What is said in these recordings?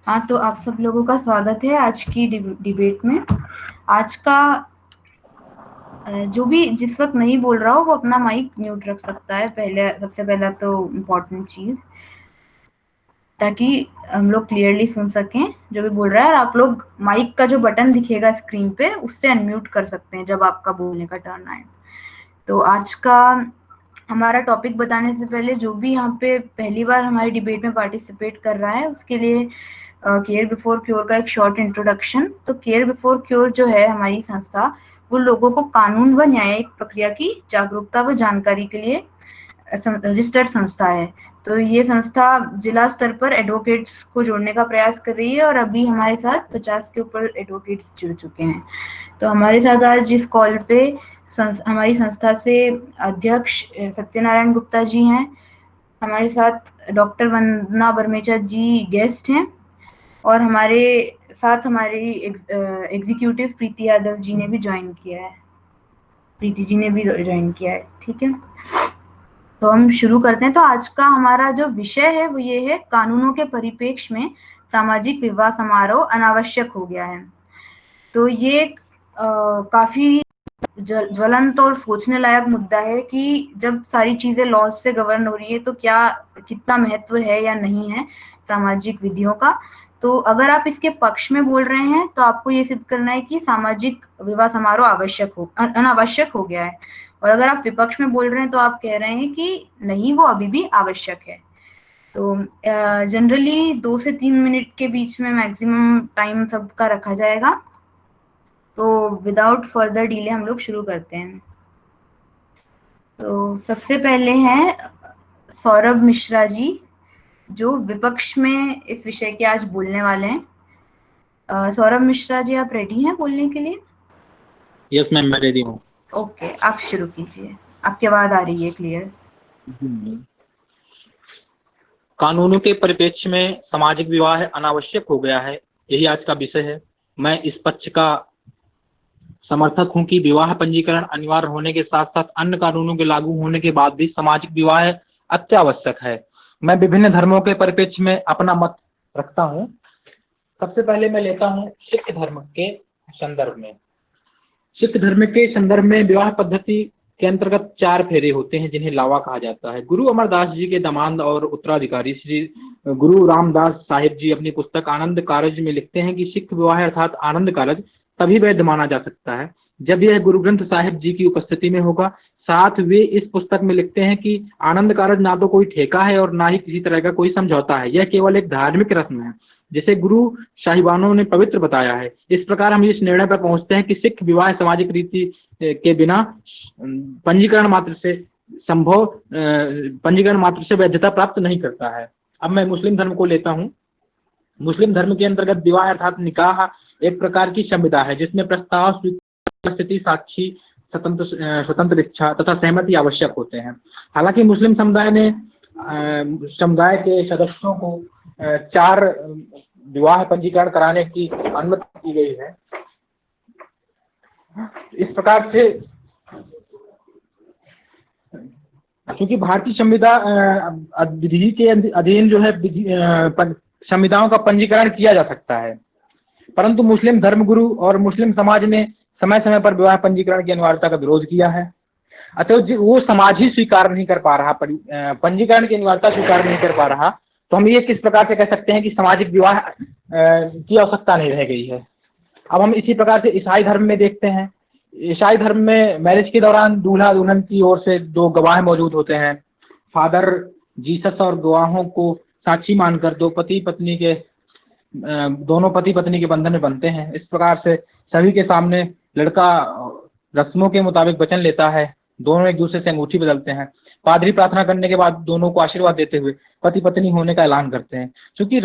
हाँ, तो आप सब लोगों का स्वागत है आज की डिबेट में। आज का जो भी जिस वक्त नहीं बोल रहा हो वो अपना माइक म्यूट रख सकता है। सबसे पहला तो इम्पोर्टेंट चीज, ताकि हम लोग क्लियरली सुन सकें जो भी बोल रहा है। और आप लोग माइक का जो बटन दिखेगा स्क्रीन पे उससे अनम्यूट कर सकते हैं जब आपका बोलने का टर्न आए। तो आज का हमारा टॉपिक बताने से पहले, जो भी यहाँ पे पहली बार हमारी डिबेट में पार्टिसिपेट कर रहा है उसके लिए केयर बिफोर क्योर का एक शॉर्ट इंट्रोडक्शन। तो केयर बिफोर क्योर जो है हमारी संस्था, वो लोगों को कानून व न्यायिक प्रक्रिया की जागरूकता व जानकारी के लिए रजिस्टर्ड संस्था है। तो ये संस्था जिला स्तर पर एडवोकेट्स को जोड़ने का प्रयास कर रही है और अभी हमारे साथ 50 के ऊपर एडवोकेट्स जुड़ चुके हैं। तो हमारे साथ आज इस कॉल पे हमारी संस्था से अध्यक्ष सत्यनारायण गुप्ता जी हैं। हमारे साथ डॉक्टर वंदना बरमेचा जी गेस्ट हैं, और हमारे साथ हमारी एग्जीक्यूटिव प्रीति यादव जी ने भी ज्वाइन किया है। प्रीति जी ने भी ज्वाइन किया है। ठीक है, तो हम शुरू करते हैं। तो आज का हमारा जो विषय है वो ये है, कानूनों के परिप्रेक्ष्य में सामाजिक विवाह समारोह अनावश्यक हो गया है। तो ये काफी ज्वलंत और सोचने लायक मुद्दा है कि जब सारी चीजें लॉज से गवर्न हो रही है तो क्या कितना महत्व है या नहीं है सामाजिक विधियों का। तो अगर आप इसके पक्ष में बोल रहे हैं तो आपको ये सिद्ध करना है कि सामाजिक विवाह समारोह अनावश्यक हो गया है, और अगर आप विपक्ष में बोल रहे हैं तो आप कह रहे हैं कि नहीं, वो अभी भी आवश्यक है। तो जनरली 2 से 3 मिनट के बीच में मैक्सिमम टाइम सबका रखा जाएगा। तो विदाउट फर्दर डिले हम लोग शुरू करते हैं। तो सबसे पहले हैं सौरभ मिश्रा जी, जो विपक्ष में इस विषय के आज बोलने वाले हैं। सौरभ मिश्रा जी, आप रेडी हैं बोलने के लिए? यस मैम, मैं रेडी हूँ। ओके, आप शुरू कीजिए, आपकी आवाज आ रही है क्लियर। कानूनों के परिप्रेक्ष्य में सामाजिक विवाह अनावश्यक हो गया है, यही आज का विषय है। मैं इस पक्ष का समर्थक हूं कि विवाह पंजीकरण अनिवार्य होने के साथ साथ अन्य कानूनों के लागू होने के बाद भी सामाजिक विवाह अत्यावश्यक है। मैं विभिन्न धर्मों के परिप्रेक्ष्य में अपना मत रखता हूं। सबसे पहले मैं लेता हूं सिख धर्म के संदर्भ में। सिख धर्म के संदर्भ में विवाह पद्धति के अंतर्गत 4 फेरे होते हैं जिन्हें लावा कहा जाता है। गुरु अमरदास जी के दामाद और उत्तराधिकारी श्री गुरु रामदास साहिब जी अपनी पुस्तक आनंद कारज में लिखते हैं कि सिख विवाह अर्थात आनंद कारज तभी वैध माना जा सकता है जब यह गुरु ग्रंथ साहिब जी की उपस्थिति में होगा। साथ वे इस पुस्तक में लिखते हैं कि आनंद कारज ना तो कोई ठेका है और ना ही किसी तरह का कोई समझौता है, यह केवल एक धार्मिक रस्म है जिसे गुरु साहिबानों ने पवित्र बताया है। इस प्रकार हम इस निर्णय पर पहुंचते हैं कि सिख विवाह सामाजिक रीति के बिना पंजीकरण मात्र से वैधता प्राप्त नहीं करता है। अब मैं मुस्लिम धर्म को लेता हूँ। मुस्लिम धर्म के अंतर्गत विवाह अर्थात निकाह एक प्रकार की संविदा है जिसमें प्रस्ताव, स्वीकृति, साक्षी, स्वतंत्र इच्छा तथा सहमति आवश्यक होते हैं। हालांकि मुस्लिम समुदाय के सदस्यों को 4 विवाह पंजीकरण कराने की अनुमति दी गई है। इस प्रकार से क्योंकि भारतीय संविदा विधि के अधीन जो है संविदाओं का पंजीकरण किया जा सकता है, परंतु मुस्लिम धर्मगुरु और मुस्लिम समाज ने समय समय पर विवाह पंजीकरण की अनिवार्यता का विरोध किया है। अतः वो समाज ही स्वीकार नहीं कर पा रहा, पंजीकरण की अनिवार्यता स्वीकार नहीं कर पा रहा, तो हम ये किस प्रकार से कह सकते हैं कि सामाजिक विवाह की आवश्यकता नहीं रह गई है। अब हम इसी प्रकार से ईसाई धर्म में देखते हैं। ईसाई धर्म में मैरिज के दौरान दूल्हा दुल्हन की ओर से 2 गवाह मौजूद होते हैं। फादर जीसस और गवाहों को साक्षी मानकर दोनों पति पत्नी के बंधन में बनते हैं। इस प्रकार से सभी के सामने लड़का रस्मों के मुताबिक वचन लेता है। दोनों एक दूसरे से अंगूठी बदलते हैं। पादरी प्रार्थना करने के बाद दोनों को आशीर्वाद देते हुए पति पत्नी होने का ऐलान करते हैं। क्योंकि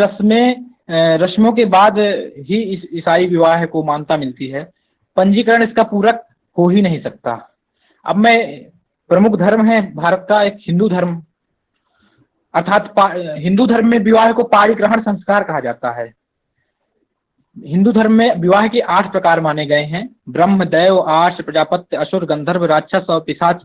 रस्मों के बाद ही इस ईसाई विवाह को मान्यता मिलती है, पंजीकरण इसका पूरक हो ही नहीं सकता। अब मैं प्रमुख धर्म है भारत का एक हिंदू धर्म, अर्थात हिंदू धर्म में विवाह को पाणिग्रहण संस्कार कहा जाता है। हिंदू धर्म में विवाह के 8 प्रकार माने गए हैं। ब्रह्म, दैव, आर्ष, प्रजापत्य, असुर, गंधर्व, राक्षस और पिशाच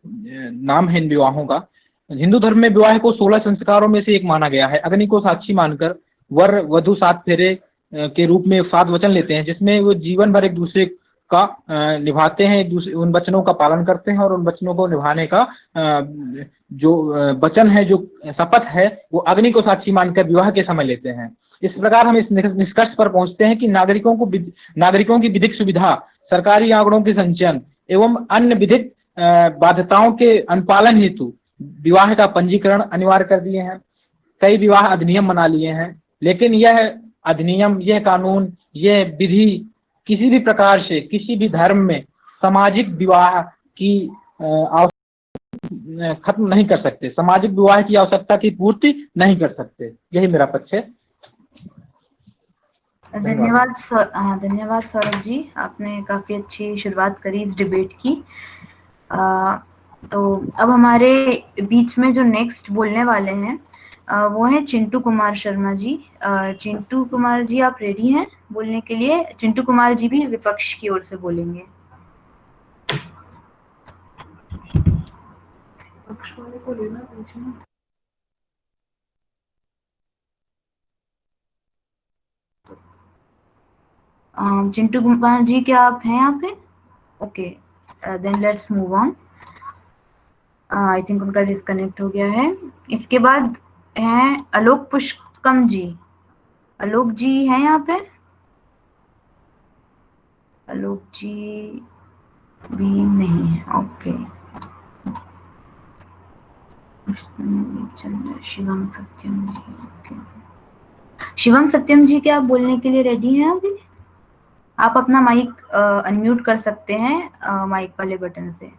नाम है इन विवाहों का। हिंदू धर्म में विवाह को 16 संस्कारों में से एक माना गया है। अग्नि को साक्षी मानकर वर वधु सात फेरे के रूप में 7 वचन लेते हैं, जिसमें वो जीवन भर एक दूसरे का निभाते हैं, एक दूसरे उन वचनों का पालन करते हैं और उन वचनों को निभाने का जो वचन है, जो शपथ है, वो अग्नि को साक्षी मानकर विवाह के समय लेते हैं। इस प्रकार हम इस निष्कर्ष पर पहुंचते हैं कि नागरिकों की विधिक सुविधा, सरकारी आंकड़ों के संचयन एवं अन्य विधिक बाध्यताओं के अनुपालन हेतु विवाह का पंजीकरण अनिवार्य कर दिए हैं। कई विवाह अधिनियम बना लिए हैं, लेकिन यह अधिनियम, यह कानून, यह विधि किसी भी प्रकार से किसी भी धर्म में सामाजिक विवाह की खत्म नहीं कर सकते, सामाजिक विवाह की आवश्यकता की पूर्ति नहीं कर सकते। यही मेरा पक्ष है। धन्यवाद धन्यवाद सौरभ जी, आपने काफी अच्छी शुरुआत करी इस डिबेट की। तो अब हमारे बीच में जो नेक्स्ट बोलने वाले हैं वो है चिंटू कुमार शर्मा जी। चिंटू कुमार जी, आप रेडी हैं बोलने के लिए? चिंटू कुमार जी भी विपक्ष की ओर से बोलेंगे। विपक्ष वाले को लेना बीच में। चिंटू कुमार जी, क्या आप हैं यहाँ पे? Okay, then let's move on. I think उनका डिस्कनेक्ट हो गया है। इसके बाद हैं आलोक पुष्कम जी। आलोक जी हैं यहाँ पे? आलोक जी भी नहीं है। ओके, शिवम सत्यम जी। ओके, शिवम सत्यम जी, क्या आप बोलने के लिए रेडी हैं अभी? आप अपना माइक अनम्यूट कर सकते हैं माइक वाले बटन से।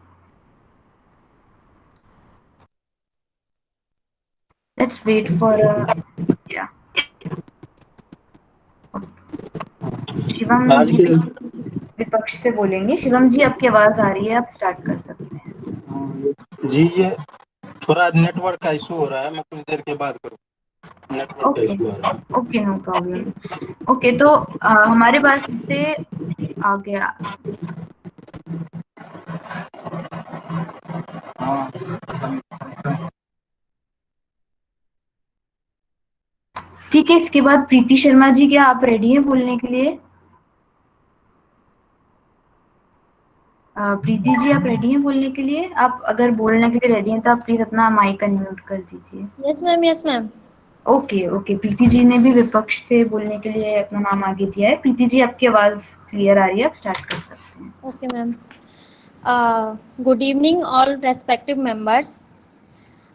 लेट्स वेट फॉर या शिवम जी विपक्ष से बोलेंगे। शिवम जी, आपकी आवाज आ रही है, आप स्टार्ट कर सकते हैं। जी, ये थोड़ा नेटवर्क का इशू हो रहा है, मैं कुछ देर के बाद करूँ। नेटवर्क का इशू आ रहा है। Okay, no problem. ओके, तो हमारे पास से आ गया। ठीक है, इसके बाद प्रीति शर्मा जी, क्या आप रेडी हैं बोलने के लिए? प्रीति जी, आप रेडी हैं बोलने के लिए? आप अगर बोलने के लिए रेडी हैं तो आप प्लीज अपना माइक अनम्यूट कर दीजिए। Yes ma'am, yes ma'am. Okay, Preeti ji ने भी विपक्ष से बोलने के लिए अपना नाम आगे दिया है। प्रीति जी, आपकी आवाज क्लियर आ रही है, आप स्टार्ट कर सकते हैं। Okay ma'am. Good evening all respective members.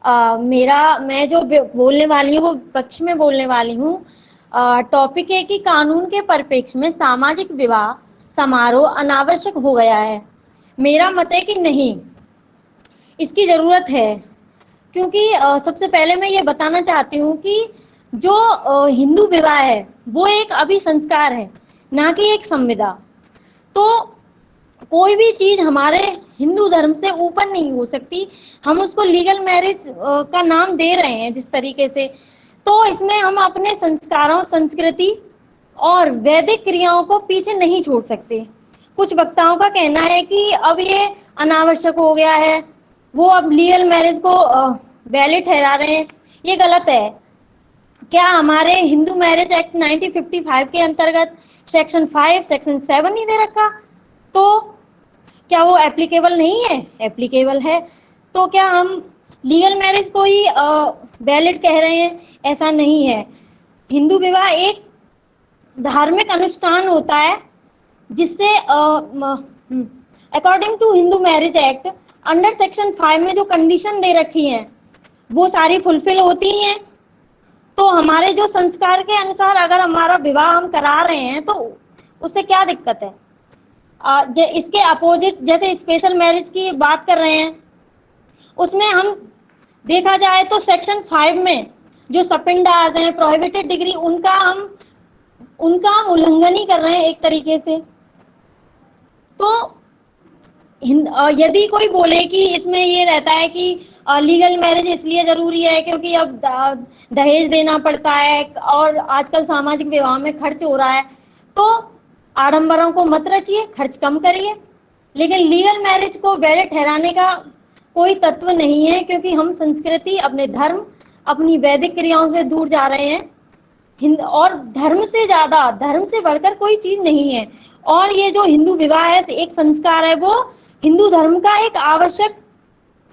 मैं जो बोलने वाली हूँ वो विपक्ष में बोलने वाली हूँ। टॉपिक है कि कानून के परिप्रेक्ष्य में सामाजिक विवाह समारोह अनावश्यक हो गया है। मेरा मत है कि नहीं, इसकी जरूरत है, क्योंकि सबसे पहले मैं ये बताना चाहती हूँ कि जो हिंदू विवाह है वो एक अभिसंस्कार है, ना कि एक संविदा। तो कोई भी चीज हमारे हिंदू धर्म से ऊपर नहीं हो सकती। हम उसको लीगल मैरिज का नाम दे रहे हैं जिस तरीके से, तो इसमें हम अपने संस्कारों, संस्कृति और वैदिक क्रियाओं को पीछे नहीं छोड़ सकते। कुछ वक्ताओं का कहना है कि अब ये अनावश्यक हो गया है, वो अब लीगल मैरिज को वैलिड ठहरा रहे हैं। ये गलत है। क्या हमारे हिंदू मैरिज एक्ट 1955 के अंतर्गत सेक्शन 5, सेक्शन 7 नहीं दे रखा? तो क्या वो एप्लीकेबल नहीं है? एप्लीकेबल है। तो क्या हम लीगल मैरिज को ही वैलिड कह रहे हैं? ऐसा नहीं है। हिंदू विवाह एक धार्मिक अनुष्ठान होता है जिससे according to Hindu marriage act under section 5 में जो कंडीशन दे रखी हैं वो सारी फुलफिल होती हैं। तो हमारे जो संस्कार के अनुसार अगर हमारा विवाह हम करा रहे हैं तो उससे क्या दिक्कत है? इसके अपोजिट जैसे स्पेशल मैरिज की बात कर रहे हैं, उसमें हम देखा जाए तो सेक्शन 5 में जो सपिंडास हैं, प्रोहिबिटेड डिग्री, उनका हम उल्लंघन ही कर रहे हैं एक तरीके से। तो यदि कोई बोले कि इसमें ये रहता है कि लीगल मैरिज इसलिए जरूरी है क्योंकि अब दहेज देना पड़ता है और आजकल सामाजिक विवाह में खर्च हो रहा है, तो आडंबरों को मत रचिए, खर्च कम करिए। लेकिन लीगल मैरिज को वैलिड ठहराने का कोई तत्व नहीं है, क्योंकि हम संस्कृति, अपने धर्म, अपनी वैदिक क्रियाओं से दूर जा रहे हैं। और धर्म से ज्यादा, धर्म से बढ़कर कोई चीज नहीं है। और ये जो हिंदू विवाह है एक संस्कार है, वो हिंदू धर्म का एक आवश्यक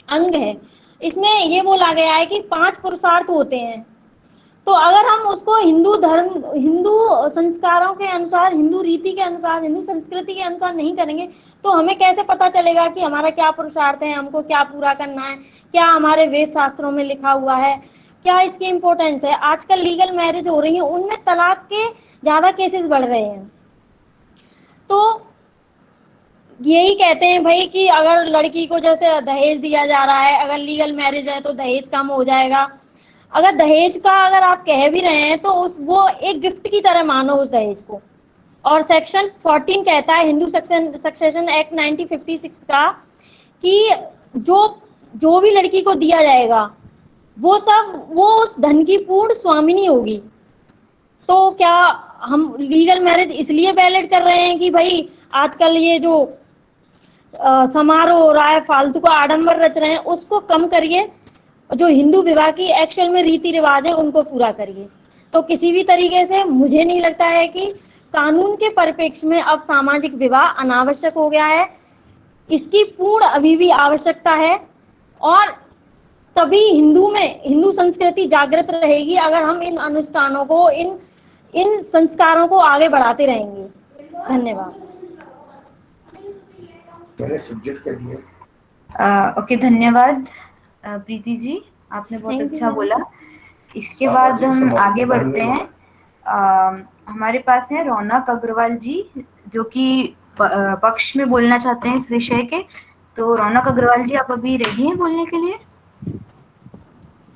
अंग है। इसमें ये बोला गया है कि 5 पुरुषार्थ होते हैं। तो अगर हम उसको हिंदू धर्म, हिंदू संस्कारों के अनुसार, हिंदू रीति के अनुसार, हिंदू संस्कृति के अनुसार नहीं करेंगे तो हमें कैसे पता चलेगा कि हमारा क्या पुरुषार्थ है, हमको क्या पूरा करना है, क्या हमारे वेद शास्त्रों में लिखा हुआ है, क्या इसकी इंपॉर्टेंस है। आजकल लीगल मैरिज हो रही है, उनमें तलाक के ज्यादा केसेस बढ़ रहे हैं। तो यही कहते हैं भाई कि अगर लड़की को जैसे दहेज दिया जा रहा है, अगर लीगल मैरिज है तो दहेज कम हो जाएगा। अगर दहेज का अगर आप कह भी रहे हैं तो वो एक गिफ्ट की तरह मानो उस दहेज को। और सेक्शन 14 कहता है हिंदू सक्सेशन एक्ट 1956 का कि जो भी लड़की को दिया जाएगा वो उस धन की पूर्ण स्वामिनी होगी। तो क्या हम लीगल मैरिज इसलिए वैलिड कर रहे हैं कि भाई आजकल ये जो समारोह हो रहा है, फालतू का आडंबर रच रहे हैं, उसको कम करिए, जो हिंदू विवाह की एक्चुअल में रीति रिवाज है उनको पूरा करिए। तो किसी भी तरीके से मुझे नहीं लगता है कि कानून के परिप्रेक्ष्य में अब सामाजिक विवाह अनावश्यक हो गया है। इसकी पूर्ण अभी भी आवश्यकता है, और तभी हिंदू संस्कृति जागृत रहेगी अगर हम इन अनुष्ठानों को, इन संस्कारों को आगे बढ़ाते रहेंगे। धन्यवाद। ओके, धन्यवाद प्रीति जी, आपने बहुत अच्छा बोला। इसके बाद हम आगे बढ़ते हैं। हमारे पास है रौनक अग्रवाल जी, जो कि पक्ष में बोलना चाहते हैं इस विषय के। तो रौनक अग्रवाल जी, आप अभी रेडी हैं बोलने के लिए?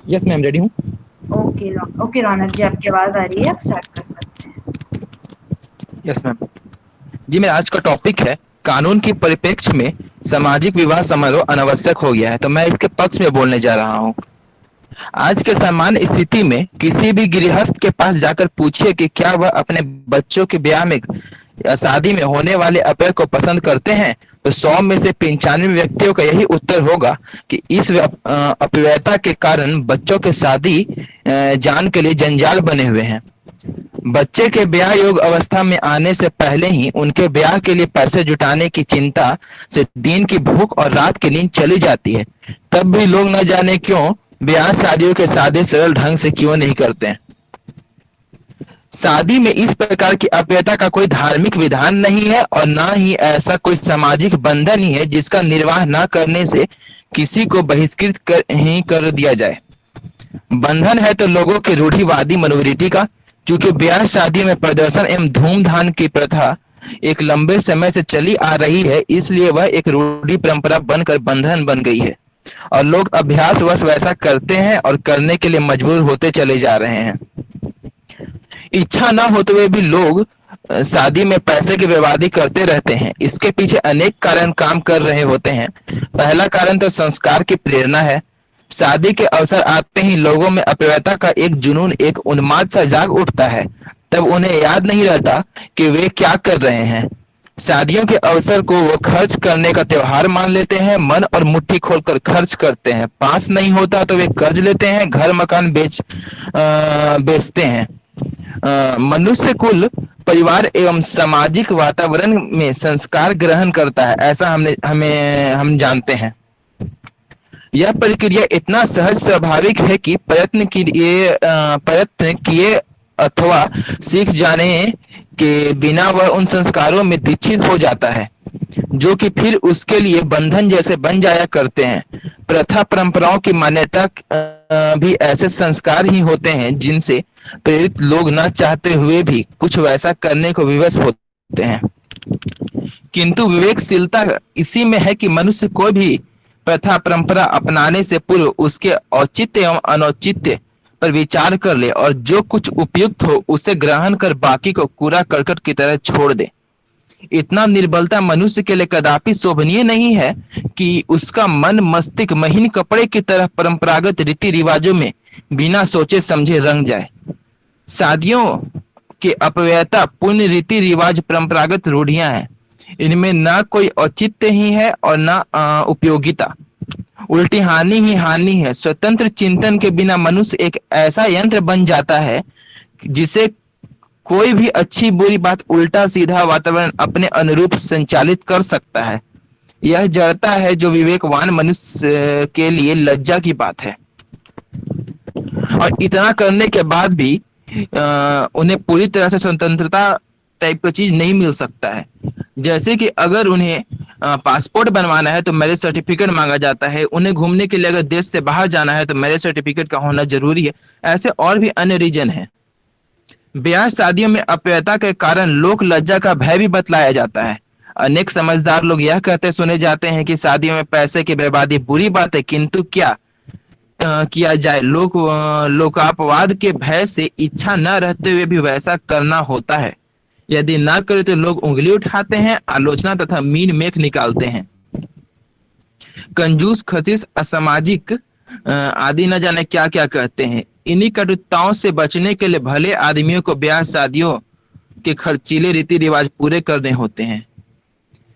यस मैम, रेडी हूँ। ओके रौनक जी, आपकी आवाज आ रही है, आप स्टार्ट कर सकते हैं। यस मैम जी, मेरा आज का टॉपिक है कानून के परिप्रेक्ष्य में सामाजिक विवाह समारोह अनावश्यक हो गया है। तो मैं इसके पक्ष में बोलने जा रहा हूँ। आज के सामान्य स्थिति में किसी भी गृहस्थ के पास जाकर पूछिए कि क्या वह अपने बच्चों के ब्याह में या शादी में होने वाले अपेय को पसंद करते हैं, तो 100 में से 95 व्यक्तियों का यही उत्तर होगा कि इस अपव्ययता के कारण बच्चों के शादी जान के लिए जंजाल बने हुए हैं। बच्चे के ब्याह योग अवस्था में आने से पहले ही उनके ब्याह के लिए पैसे जुटाने की चिंता से दिन की भूख और रात की नींद चली जाती है। तब भी लोग न जाने क्यों ब्याह शादियों के सादे सरल ढंग से क्यों नहीं करते हैं। शादी में इस प्रकार की अपव्ययता का कोई धार्मिक विधान नहीं है और न ही ऐसा कोई सामाजिक बंधन ही है जिसका निर्वाह न करने से किसी को बहिष्कृत कर दिया जाए। बंधन है तो लोगों की रूढ़िवादी मनोवृत्ति का। चूंकि ब्याह शादी में प्रदर्शन एवं धूमधाम की प्रथा एक लंबे समय से चली आ रही है, इसलिए वह एक रूढ़ी परंपरा बनकर बंधन बन गई है और लोग अभ्यासवश वैसा करते हैं और करने के लिए मजबूर होते चले जा रहे हैं। इच्छा ना होते हुए भी लोग शादी में पैसे की बर्बादी करते रहते हैं। इसके पीछे अनेक कारण काम कर रहे होते हैं। पहला कारण तो संस्कार की प्रेरणा है। शादी के अवसर आते ही लोगों में अपव्ययता का एक जुनून, एक उन्माद सा जाग उठता है। तब उन्हें याद नहीं रहता कि वे क्या कर रहे हैं। शादियों के अवसर को वो खर्च करने का त्योहार मान लेते हैं, मन और मुट्ठी खोलकर खर्च करते हैं। पास नहीं होता तो वे कर्ज लेते हैं, घर मकान बेचते हैं। मनुष्य कुल परिवार एवं सामाजिक वातावरण में संस्कार ग्रहण करता है, ऐसा हम जानते हैं। यह प्रक्रिया इतना सहज स्वाभाविक है कि प्रयत्न किए अथवा सीख जाने के बिना वह उन संस्कारों में दीक्षित हो जाता है, जो कि फिर उसके लिए बंधन जैसे बन जाया करते हैं। प्रथा परंपराओं की मान्यता भी ऐसे संस्कार ही होते हैं जिनसे प्रेरित लोग न चाहते हुए भी कुछ वैसा करने को विवश होते हैं। किंतु विवेकशीलता इसी में है कि मनुष्य कोई भी प्रथा परंपरा अपनाने से पूर्व उसके औचित्य एवं अनौचित्य पर विचार कर ले और जो कुछ उपयुक्त हो उसे ग्रहण कर बाकी को कूड़ा करकट की तरह छोड़ दे। इतना निर्बलता मनुष्य के लिए कदापि शोभनीय नहीं है कि उसका मन मस्तिष्क महीन कपड़े की तरह परंपरागत रीति रिवाजों में बिना सोचे समझे रंग जाए। शादियों के अपव्ययता पुण्य रीति रिवाज परंपरागत रूढ़ियां हैं। इनमें न कोई औचित्य ही है और न उपयोगिता, उल्टी हानि ही हानि है। स्वतंत्र चिंतन के बिना मनुष्य एक ऐसा यंत्र बन जाता है जिसे कोई भी अच्छी बुरी बात उल्टा सीधा वातावरण अपने अनुरूप संचालित कर सकता है। यह जड़ता है जो विवेकवान मनुष्य के लिए लज्जा की बात है। और इतना करने के बाद भी उन्हें पूरी तरह से स्वतंत्रता टाइप का चीज नहीं मिल सकता है। जैसे कि अगर उन्हें पासपोर्ट बनवाना है तो मैरिज सर्टिफिकेट मांगा जाता है। उन्हें घूमने के लिए अगर देश से बाहर जाना है तो मैरिज सर्टिफिकेट का होना जरूरी है। ऐसे और भी अन्य रीजन है। ब्याह शादियों में अपव्ययता के कारण लोक लज्जा का भय भी बतलाया जाता है। अनेक समझदार लोग यह कहते सुने जाते हैं कि शादियों में पैसे की बर्बादी बुरी बात है, किंतु क्या किया जाए, लोकापवाद के भय से इच्छा न रहते हुए भी वैसा करना होता है। यदि ना करे तो लोग उंगली उठाते हैं, आलोचना तथा मीन मेख निकालते हैं। कंजूस, खसीस, असामाजिक आदि न जाने क्या क्या कहते हैं। इन्हीं कटुताओं से बचने के लिए भले आदमियों को ब्याह शादियों के खर्चीले रीति रिवाज पूरे करने होते हैं।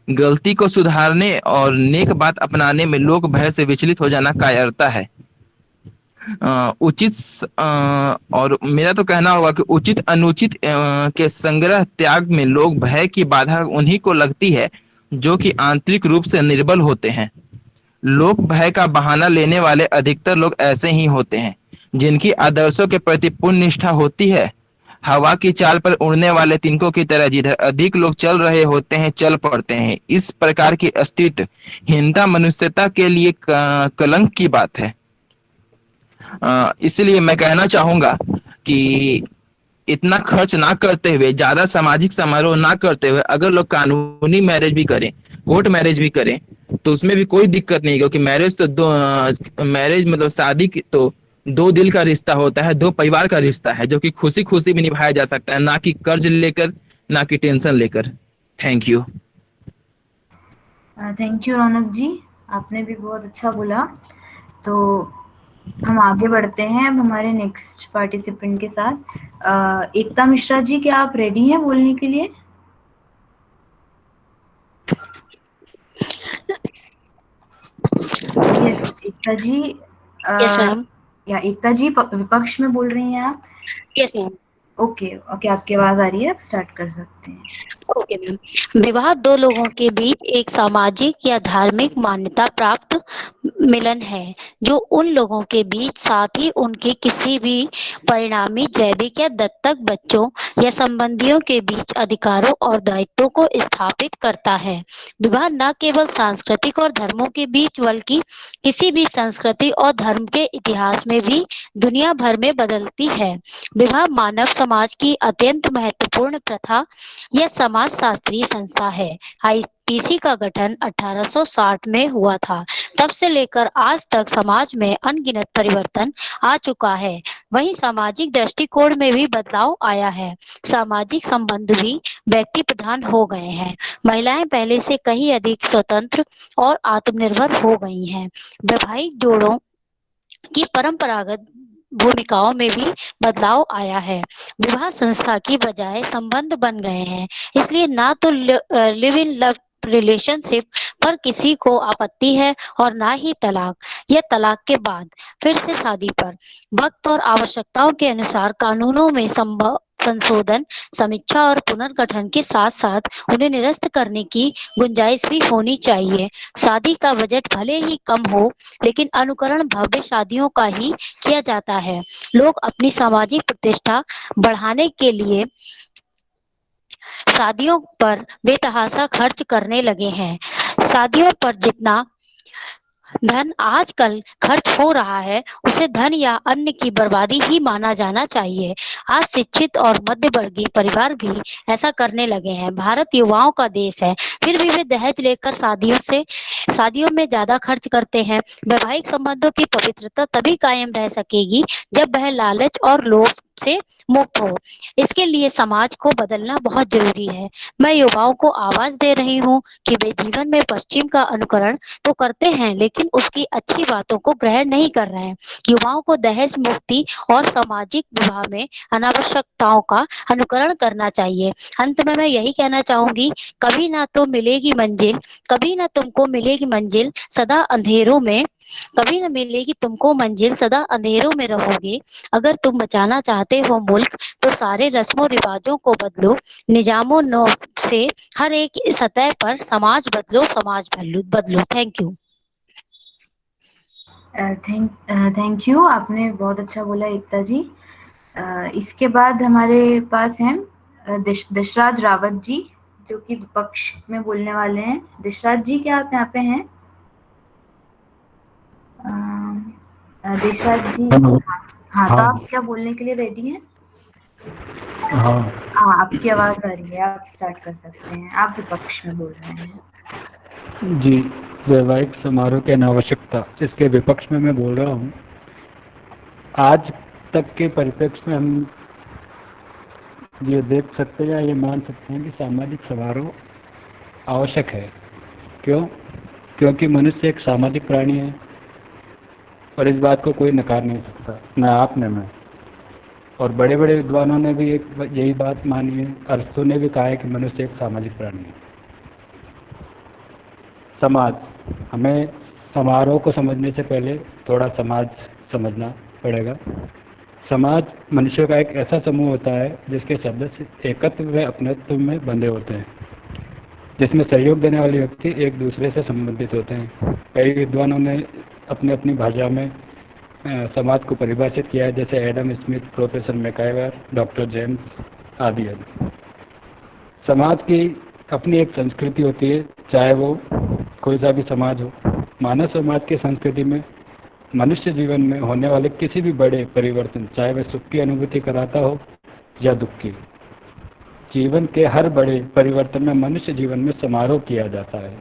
गलती को सुधारने और नेक बात अपनाने में लोग भय से विचलित हो जाना कायरता है। उचित और मेरा तो कहना होगा कि उचित अनुचित के संग्रह त्याग में लोग भय की बाधा उन्हीं को लगती है जो कि आंतरिक रूप से निर्बल होते हैं। लोक भय का बहाना लेने वाले अधिकतर लोग ऐसे ही होते हैं जिनकी आदर्शों के प्रति पूर्ण निष्ठा होती है। हवा की चाल पर उड़ने वाले तिनकों की तरह जिधर अधिक लोग चल रहे होते हैं चल पड़ते हैं। इस प्रकार की अस्तित्व हीनता मनुष्यता के लिए कलंक की बात है। इसलिए मैं कहना चाहूंगा कि इतना खर्च ना करते हुए, ज्यादा सामाजिक समारोह ना करते हुए अगर लोग कानूनी मैरिज भी करें, कोर्ट मैरिज भी करें तो उसमें भी कोई दिक्कत नहीं, क्योंकि मैरिज तो मैरिज मतलब शादी तो दो दिल का रिश्ता होता है, दो परिवार का रिश्ता है जो कि खुशी खुशी भी निभाया जा सकता है, ना कि कर्ज लेकर, ना कि टेंशन लेकर। Thank you. थैंक यू रौनक जी, आपने भी बहुत अच्छा बोला। तो हम आगे बढ़ते हैं अब हमारे नेक्स्ट पार्टिसिपेंट के साथ। एकता मिश्रा जी, क्या आप रेडी हैं बोलने के लिए? Yes Ekta ji. Yes ma'am. या एकता जी विपक्ष में बोल रही हैं आप? Yes ma'am. ओके ओके, आपकी आवाज आ रही है, आप स्टार्ट कर सकते हैं। Okay ma'am. विवाह दो लोगों के बीच एक सामाजिक या धार्मिक मान्यता प्राप्त मिलन है जो उन लोगों के बीच, साथ ही उनके किसी भी परिणामी जैविक या दत्तक बच्चों या संबंधियों के बीच अधिकारों और दायित्वों को स्थापित करता है। विवाह न केवल सांस्कृतिक और धर्मों के बीच बल्कि किसी भी संस्कृति और धर्म के इतिहास में भी दुनिया भर में बदलती है। विवाह मानव समाज की अत्यंत महत्वपूर्ण प्रथा यह समाजशास्त्रीय संस्था है। आईपीसी का गठन 1860 में हुआ था। तब से लेकर आज तक समाज में अनगिनत परिवर्तन आ चुका है। वहीं सामाजिक दृष्टिकोण में भी बदलाव आया है। सामाजिक संबंध भी व्यक्ति प्रधान हो गए हैं। महिलाएं पहले से कहीं अधिक स्वतंत्र और आत्मनिर्भर हो गई हैं। वैवाहिक जोड़ों की परंपरागत भूमिकाओं में भी बदलाव आया है। विवाह संस्था की बजाय संबंध बन गए हैं, इसलिए ना तो लिव इन लव रिलेशनशिप पर किसी को आपत्ति है और ना ही तलाक या तलाक के बाद फिर से शादी पर। वक्त और आवश्यकताओं के अनुसार कानूनों में संभव संशोधन, समीक्षा और पुनर्गठन के साथ साथ उन्हें निरस्त करने की गुंजाइश भी होनी चाहिए। शादी का बजट भले ही कम हो, लेकिन अनुकरण भव्य शादियों का ही किया जाता है। लोग अपनी सामाजिक प्रतिष्ठा बढ़ाने के लिए शादियों पर बेतहाशा खर्च करने लगे हैं। शादियों पर जितना धन आजकल खर्च हो रहा है उसे धन या अन्न की बर्बादी ही माना जाना चाहिए। आज शिक्षित और मध्य वर्गीय परिवार भी ऐसा करने लगे हैं। भारत युवाओं का देश है, फिर भी वे दहेज लेकर शादियों में ज्यादा खर्च करते हैं। वैवाहिक संबंधों की पवित्रता तभी कायम रह सकेगी जब वह लालच और लोभ से मुक्त हो। इसके लिए समाज को बदलना बहुत जरूरी है। मैं युवाओं को आवाज दे रही हूँ कि वे जीवन में पश्चिम का अनुकरण तो करते हैं, लेकिन उसकी अच्छी बातों को ग्रहण नहीं कर रहे हैं। युवाओं को दहेज मुक्ति और सामाजिक विवाह में अनावश्यकताओं का अनुकरण करना चाहिए। अंत में मैं यही कहना चाहूंगी, कभी ना तो मिलेगी मंजिल, कभी ना तुमको मिलेगी मंजिल, सदा अंधेरों में कभी न मिलेगी तुमको मंजिल, सदा अंधेरों में रहोगे। अगर तुम बचाना चाहते हो मुल्क तो सारे रस्मों रिवाजों को बदलो, निजामों नौ से हर एक सतह पर समाज बदलो, समाज बदलो। Thank you. थैंक यू, आपने बहुत अच्छा बोला एकता जी। इसके बाद हमारे पास हैं दिशराज रावत जी, जो कि विपक्ष में बोलने वाले हैं। दिशराज जी, क्या आप यहाँ पे हैं? दिशराज जी, हेलो। हाँ, तो हाँ आप क्या बोलने के लिए रेडी हैं? हाँ हाँ, आपकी आवाज़ आ रही है, आप स्टार्ट कर सकते हैं। आप विपक्ष में बोल रहे हैं। जी, वैवाहिक समारोह की अनावश्यकता, इसके विपक्ष में मैं बोल रहा हूँ। आज तक के परिप्रेक्ष्य में हम ये देख सकते हैं या ये मान सकते हैं कि सामाजिक समारोह आवश्यक है। क्यों? क्योंकि मनुष्य एक सामाजिक प्राणी है और इस बात को कोई नकार नहीं सकता, न आप न मैं। और बड़े बड़े विद्वानों ने भी यही बात मानी है। अरस्तु ने भी कहा है कि मनुष्य एक सामाजिक प्राणी है। समाज, हमें समारोह को समझने से पहले थोड़ा समाज समझना पड़ेगा। समाज मनुष्यों का एक ऐसा समूह होता है जिसके सदस्य एकत्व व अपनत्व में बंधे होते हैं, जिसमें सहयोग देने वाले व्यक्ति एक दूसरे से संबंधित होते हैं। कई विद्वानों ने अपनी अपनी भाषा में समाज को परिभाषित किया है, जैसे Adam Smith, professor MacIver, doctor James आदि। समाज की अपनी एक संस्कृति होती है, चाहे वो कोई सा भी समाज हो। मानव समाज की संस्कृति में मनुष्य जीवन में होने वाले किसी भी बड़े परिवर्तन, चाहे वह सुख की अनुभूति कराता हो या दुख की, जीवन के हर बड़े परिवर्तन में मनुष्य जीवन में समारोह किया जाता है।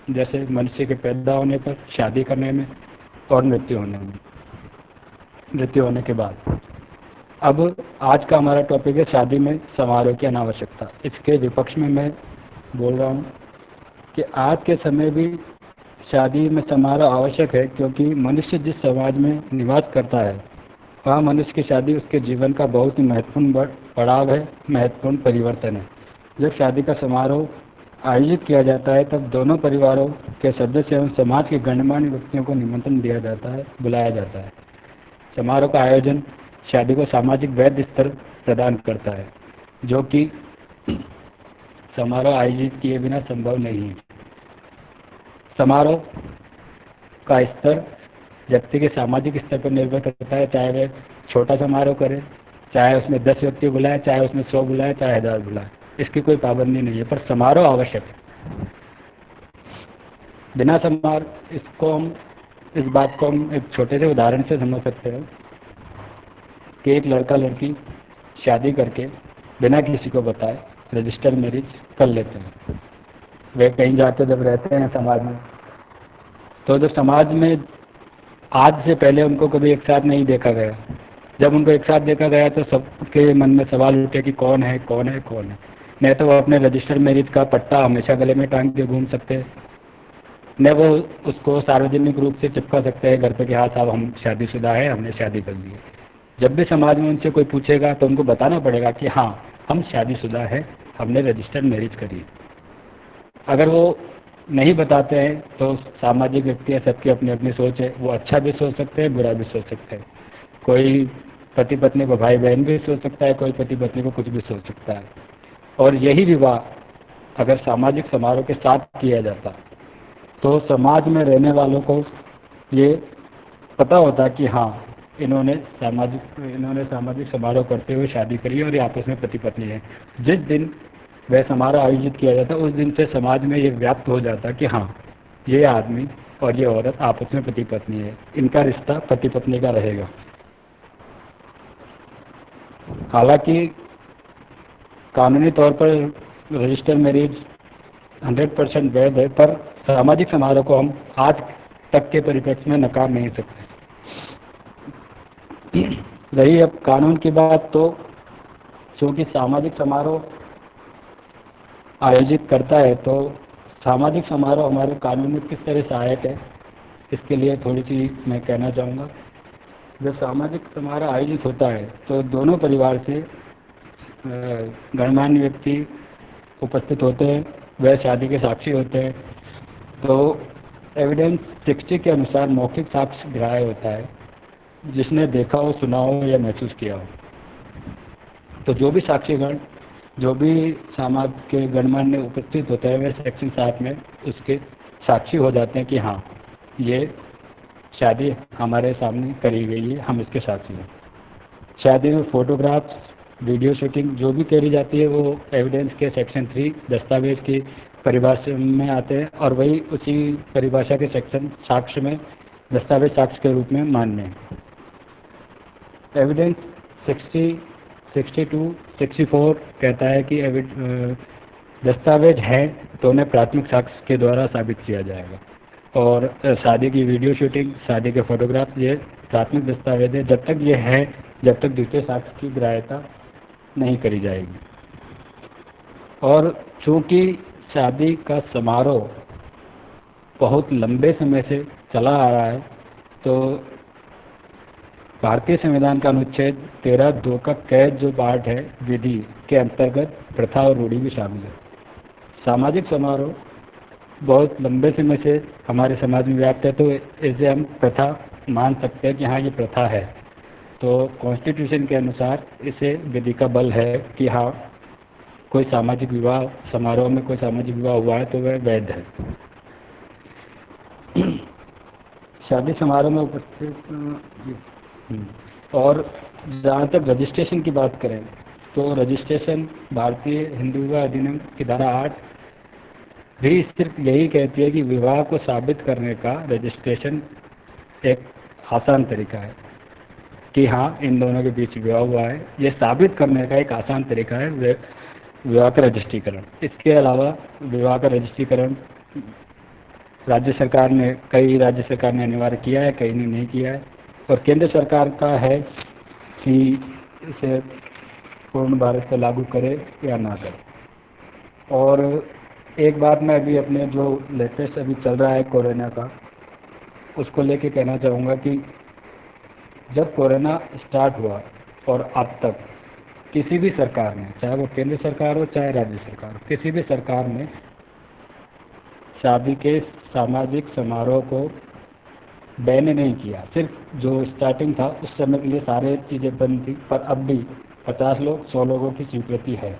जैसे मनुष्य के पैदा होने पर, शादी करने में और मृत्यु होने के बाद। अब आज का हमारा टॉपिक है शादी में समारोह की अनावश्यकता। इसके विपक्ष में मैं बोल रहा हूँ कि आज के समय भी शादी में समारोह आवश्यक है, क्योंकि मनुष्य जिस समाज में निवास करता है वहाँ मनुष्य की शादी उसके जीवन का बहुत ही महत्वपूर्ण पड़ाव है, महत्वपूर्ण परिवर्तन है। जब शादी का समारोह आयोजित किया जाता है तब दोनों परिवारों के सदस्य एवं समाज के गणमान्य व्यक्तियों को निमंत्रण दिया जाता है, बुलाया जाता है। समारोह का आयोजन शादी को सामाजिक वैध स्तर प्रदान करता है, जो कि समारोह आयोजित किए बिना संभव नहीं है। समारोह का स्तर व्यक्ति के सामाजिक स्तर पर निर्भर करता है, चाहे वह छोटा समारोह करे, चाहे उसमें 10 व्यक्ति बुलाए, चाहे उसमें 100 बुलाए, चाहे 1000 बुलाए, इसकी कोई पाबंदी नहीं है, पर समारोह आवश्यक है। बिना समारोह, इस बात को हम एक छोटे से उदाहरण से समझ सकते हैं कि एक लड़का लड़की शादी करके बिना किसी को बताए रजिस्टर मैरिज कर लेते हैं। वे कहीं जाते जब रहते हैं समाज में, तो जब समाज में आज से पहले उनको कभी एक साथ नहीं देखा गया, जब उनको एक साथ देखा गया तो सबके मन में सवाल उठे कि कौन है कौन है कौन है। नहीं तो वो अपने रजिस्टर मैरिज का पट्टा हमेशा गले में टांग के घूम सकते हैं, न वो उसको सार्वजनिक रूप से चिपका सकते हैं घर पे कि हाँ साहब हम शादीशुदा है, हमने शादी कर ली है। जब भी समाज में उनसे कोई पूछेगा तो उनको बताना पड़ेगा कि हाँ हम शादीशुदा है, हमने रजिस्टर्ड मैरिज करी। अगर वो नहीं बताते हैं तो सामाजिक व्यक्ति है, सबकी अपनी अपनी सोच है, वो अच्छा भी सोच सकते हैं, बुरा भी सोच सकते हैं। कोई पति पत्नी को भाई बहन भी सोच सकता है, कोई पति पत्नी को कुछ भी सोच सकता है। और यही विवाह अगर सामाजिक समारोह के साथ किया जाता तो समाज में रहने वालों को ये पता होता कि हाँ इन्होंने सामाजिक समारोह करते हुए शादी करी और ये आपस में पति पत्नी है। जिस दिन वह समारोह आयोजित किया जाता उस दिन से समाज में ये व्याप्त हो जाता कि हाँ ये आदमी और ये औरत आपस में पति पत्नी है, इनका रिश्ता पति पत्नी का रहेगा। हालांकि कानूनी तौर पर रजिस्टर मैरिज 100% वैध है, पर सामाजिक समारोह को हम आज तक के परिप्रेक्ष्य में नकार नहीं सकते। रही अब कानून की बात, तो चूँकि सामाजिक समारोह आयोजित करता है तो सामाजिक समारोह हमारे कानून में किस तरह सहायक है, इसके लिए थोड़ी सी मैं कहना चाहूँगा। जब सामाजिक समारोह आयोजित होता है तो दोनों परिवार से गणमान्य व्यक्ति उपस्थित होते हैं, वह शादी के साक्षी होते हैं। तो एविडेंस 60 के अनुसार मौखिक साक्ष्य ग्राह्य होता है जिसने देखा हो, सुना हो या महसूस किया हो। तो जो भी साक्षीगण, जो भी समाज के गणमान्य उपस्थित होते हैं वे सेक्शन 7 में उसके साक्षी हो जाते हैं कि हाँ ये शादी हमारे सामने करी गई है, हम इसके साक्षी हैं। शादी में फोटोग्राफ्स, वीडियो शूटिंग जो भी करी जाती है वो एविडेंस के सेक्शन 3 दस्तावेज की परिभाषा में आते हैं और वही उसी परिभाषा के सेक्शन साक्ष्य में दस्तावेज साक्ष्य के रूप में मान्य है। एविडेंस 60, 62, 64 कहता है कि दस्तावेज हैं तो उन्हें प्राथमिक साक्ष्य के द्वारा साबित किया जाएगा और शादी की वीडियो शूटिंग, शादी के फोटोग्राफ ये प्राथमिक दस्तावेज है जब तक ये है, जब तक द्वितीय साक्ष्य की ग्राह्यता नहीं करी जाएगी। और चूंकि शादी का समारोह बहुत लंबे समय से चला आ रहा है तो भारतीय संविधान का अनुच्छेद 13(2) का कैद जो पार्ट है विधि के अंतर्गत प्रथा और रूढ़ी भी शामिल है। सामाजिक समारोह बहुत लंबे समय से हमारे समाज में व्याप्त है तो इसे हम प्रथा मान सकते हैं कि हाँ ये प्रथा है। तो कॉन्स्टिट्यूशन के अनुसार इसे विधि का बल है कि हाँ कोई सामाजिक विवाह समारोह में कोई सामाजिक विवाह हुआ है तो वह वैध है। शादी समारोह में उपस्थित और जहाँ तक रजिस्ट्रेशन की बात करें तो रजिस्ट्रेशन भारतीय हिंदू विवाह अधिनियम की धारा 8 भी सिर्फ यही कहती है कि विवाह को साबित करने का रजिस्ट्रेशन एक आसान तरीका है कि हाँ इन दोनों के बीच विवाह हुआ है। ये साबित करने का एक आसान तरीका है विवाह का रजिस्ट्रीकरण। इसके अलावा विवाह का रजिस्ट्रीकरण कई राज्य सरकार ने अनिवार्य किया है, कई ने नहीं किया है और केंद्र सरकार का है कि इसे पूर्ण भारत पर लागू करे या ना करे। और एक बात मैं अभी अपने जो लेटेस्ट अभी चल रहा है कोरोना का, उसको लेके कहना चाहूँगा कि जब कोरोना स्टार्ट हुआ और अब तक किसी भी सरकार ने, चाहे वो केंद्र सरकार हो चाहे राज्य सरकार हो, किसी भी सरकार ने शादी के सामाजिक समारोह को बैन नहीं किया। सिर्फ जो स्टार्टिंग था उस समय के लिए सारे चीज़ें बंद थी, पर अब भी 50 लोग 100 लोगों की स्वीकृति है।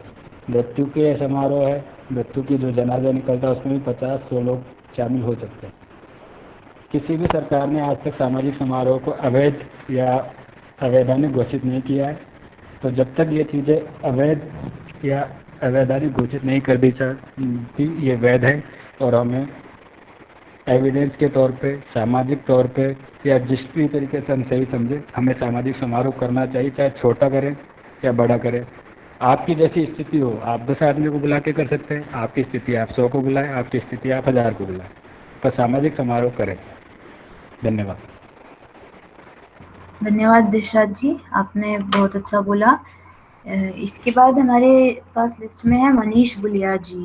मृत्यु के समारोह है, मृत्यु की जो जनाजा निकलता है उसमें भी 50-100 लोग शामिल हो सकते हैं। किसी भी सरकार ने आज तक सामाजिक समारोह को अवैध या अवैधानिक घोषित नहीं किया है। तो जब तक ये चीज़ें अवैध या अवैधानिक घोषित नहीं कर दी जाती ये वैध है और हमें एविडेंस के तौर पे, सामाजिक तौर पे या जिस भी तरीके से हम सही समझे हमें सामाजिक समारोह करना चाहिए, चाहे छोटा करें या बड़ा करें। आपकी जैसी स्थिति हो, आप 10 आदमी को बुला के कर सकते हैं, आपकी स्थिति आप 100 को बुलाएं, आपकी स्थिति आप 1000 को बुलाएं, पर सामाजिक समारोह करें। धन्यवाद। धन्यवाद दिशाद जी, आपने बहुत अच्छा बोला। इसके बाद हमारे पास लिस्ट में है मनीष बुलिया जी।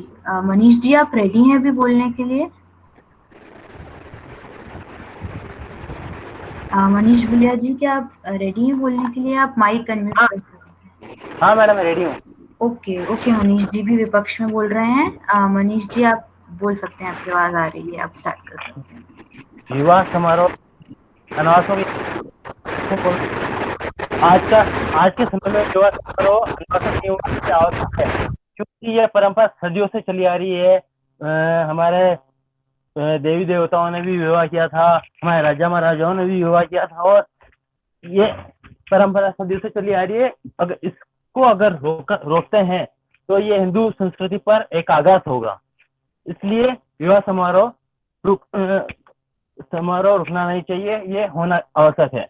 मनीष जी आप रेडी हैं अभी बोलने के लिए? मनीष बुलिया जी क्या आप रेडी हैं बोलने के लिए? आप माइक अनम्यूट कर सकते हैं। हाँ मैडम मैं रेडी हूँ। ओके मनीष जी भी विपक्ष में बोल रहे हैं। मनीष जी आप बोल सकते हैं, आपकी आवाज आ रही है, आप स्टार्ट कर सकते हैं। विवाह समारोह अनावासों की आज के समय में विवाह समारोह अनावासों की आवश्यक है क्योंकि यह परंपरा सदियों से चली आ रही है। हमारे देवी देवताओं ने भी विवाह किया था, हमारे राजा महाराजाओं ने भी विवाह किया था और ये परंपरा सदियों से चली आ रही है। अगर इसको अगर रोकते हैं तो ये हिंदू संस्कृति पर एक आघात होगा। इसलिए विवाह समारोह रुकना नहीं चाहिए, ये होना आवश्यक है।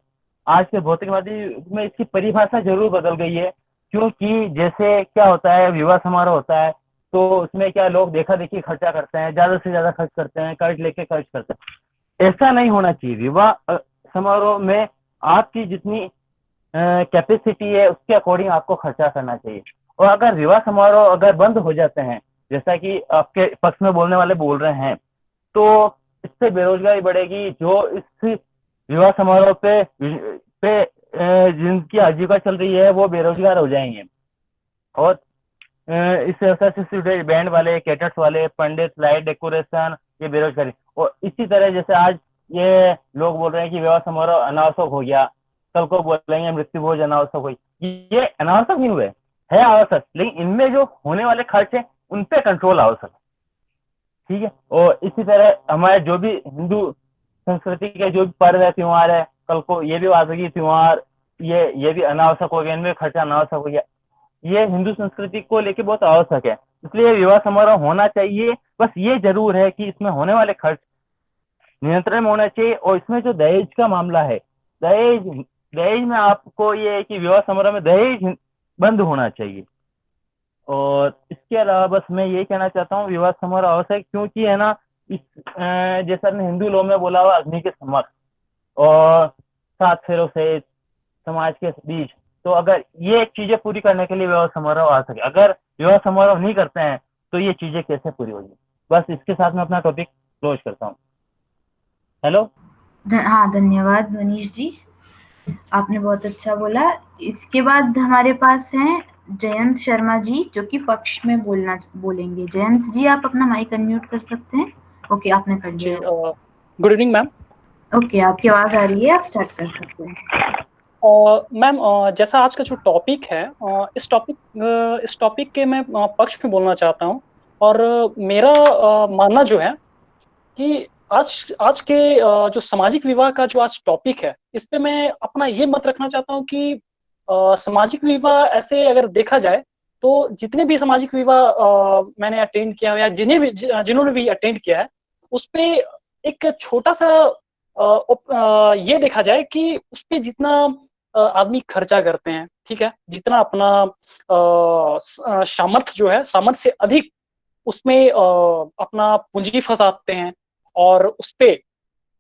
आज के भौतिकवादी में इसकी परिभाषा जरूर बदल गई है क्योंकि जैसे क्या होता है, विवाह समारोह होता है तो उसमें क्या लोग देखा देखी खर्चा करते हैं, ज्यादा से ज्यादा खर्च करते हैं, कर्ज लेके खर्च करते हैं। ऐसा नहीं होना चाहिए। विवाह समारोह में आपकी जितनी कैपेसिटी है उसके अकॉर्डिंग आपको खर्चा करना चाहिए। और अगर विवाह समारोह अगर बंद हो जाते हैं, जैसा कि आपके पक्ष में बोलने वाले बोल रहे हैं, तो इससे बेरोजगारी बढ़ेगी। जो इस विवाह समारोह पे जिनकी आजीविका चल रही है वो बेरोजगार हो जाएंगे। और इस अवसर से बैंड वाले, कैटर्स वाले, पंडित, लाइट डेकोरेशन, ये बेरोजगारी। और इसी तरह जैसे आज ये लोग बोल रहे हैं कि विवाह समारोह अनावश्यक हो गया, कल को बोलेंगे मृत्यु भोज अनावश्यक हुई। ये अनावश्यक नहीं हुए, है आवश्यक, लेकिन इनमें जो होने वाले खर्च है उन पे कंट्रोल आवश्यक है, ठीक है। और इसी तरह हमारे जो भी हिंदू संस्कृति के जो भी पर्व है, त्योहार है, कल को ये भी बात होगी त्योहार ये भी अनावश्यक हो गया, इनमें खर्चा अनावश्यक हो गया, ये हिंदू संस्कृति को लेके बहुत आवश्यक है। इसलिए विवाह समारोह होना चाहिए, बस ये जरूर है कि इसमें होने वाले खर्च नियंत्रण में होना चाहिए। और इसमें जो दहेज का मामला है, दहेज में आपको ये है कि विवाह समारोह में दहेज बंद होना चाहिए। और इसके अलावा बस मैं ये कहना चाहता हूँ विवाह समारोह आवश्यक, क्योंकि है ना इस जैसा हमने हिंदू लॉ में बोला हुआ अग्नि के समक्ष और 7 फेरों से समाज के बीच, तो अगर ये चीजें पूरी करने के लिए विवाह समारोह आवश्यक है। अगर विवाह समारोह नहीं करते हैं तो ये चीजें कैसे पूरी होगी। बस इसके साथ मैं अपना टॉपिक क्लोज करता हूँ। हेलो। हाँ, धन्यवाद मनीष जी, आपने बहुत अच्छा बोला। इसके बाद हमारे पास हैं जयंत शर्मा जी, जो कि पक्ष में बोलेंगे। जयंत जी, आप अपना माइक अनम्यूट कर सकते हैं। ओके, आपने कर जी, दिया। Good evening ma'am. ओके, आपकी आवाज आ रही है, आप स्टार्ट कर सकते हैं। मैम, जैसा आज का जो टॉपिक है, इस टॉपिक के मैं पक्ष में बोलना चाहता हूँ। और मेरा मानना जो है कि आज के जो सामाजिक विवाह का जो आज टॉपिक है, इस पे मैं अपना ये मत रखना चाहता हूँ कि सामाजिक विवाह ऐसे अगर देखा जाए तो जितने भी सामाजिक विवाह मैंने अटेंड किया या जिन्होंने भी अटेंड किया है, उस पे एक छोटा सा ये देखा जाए कि उस पे जितना आदमी खर्चा करते हैं, ठीक है, जितना अपना सामर्थ्य जो है, सामर्थ्य से अधिक उसमें अपना पूंजी फंसाते हैं और उस पे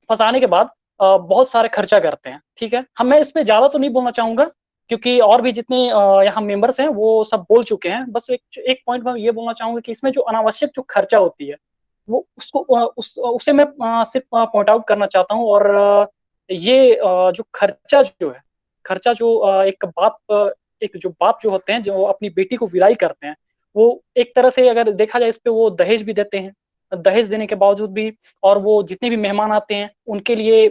फंसाने के बाद बहुत सारे खर्चा करते हैं, ठीक है। मैं इस पे ज्यादा तो नहीं बोलना चाहूंगा क्योंकि और भी जितने यहाँ मेंबर्स हैं वो सब बोल चुके हैं। बस एक पॉइंट मैं ये बोलना चाहूंगा कि इसमें जो अनावश्यक जो खर्चा होती है वो उसको उसे मैं सिर्फ पॉइंट आउट करना चाहता हूँ। और ये जो खर्चा जो है, खर्चा जो एक जो बाप जो होते हैं, जो अपनी बेटी को विदाई करते हैं, वो एक तरह से अगर देखा जाए इस पे, वो दहेज भी देते हैं। दहेज देने के बावजूद भी, और वो जितने भी मेहमान आते हैं उनके लिए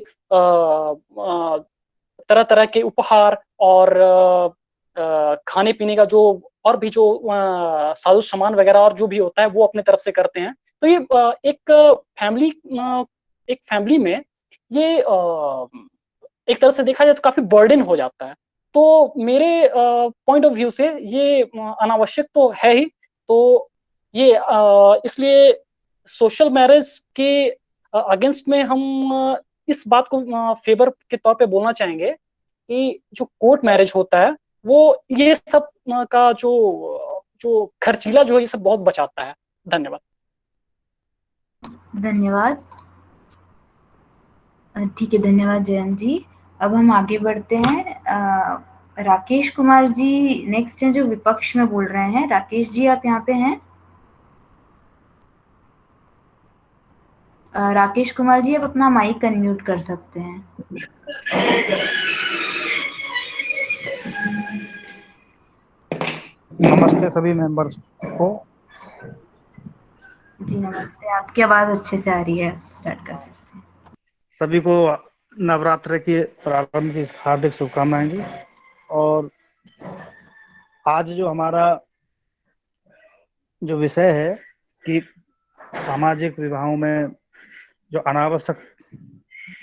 तरह तरह के उपहार और खाने पीने का जो और भी जो साजो सामान वगैरह और जो भी होता है वो अपने तरफ से करते हैं। तो ये एक फैमिली में ये एक तरह से देखा जाए तो काफी बर्डन हो जाता है। तो मेरे पॉइंट ऑफ व्यू से ये अनावश्यक तो है ही। तो ये इसलिए सोशल मैरिज के अगेंस्ट में हम इस बात को फेवर के तौर पे बोलना चाहेंगे कि जो कोर्ट मैरिज होता है वो ये सब का जो खर्चीला जो है ये सब बहुत बचाता है। धन्यवाद। धन्यवाद। ठीक है, धन्यवाद जयंत जी। अब हम आगे बढ़ते हैं। राकेश कुमार जी नेक्स्ट हैं, जो विपक्ष में बोल रहे हैं। राकेश जी, आप यहाँ पे हैं? राकेश कुमार जी, आप अपना माइक अनम्यूट कर सकते हैं। नमस्ते सभी मेंबर्स को। जी नमस्ते, आपकी आवाज अच्छे से आ रही है, स्टार्ट कर सकते हैं। सभी को नवरात्र के प्रारंभ की हार्दिक शुभकामनाएं जी। और आज जो हमारा जो विषय है कि सामाजिक विवाहों में जो अनावश्यक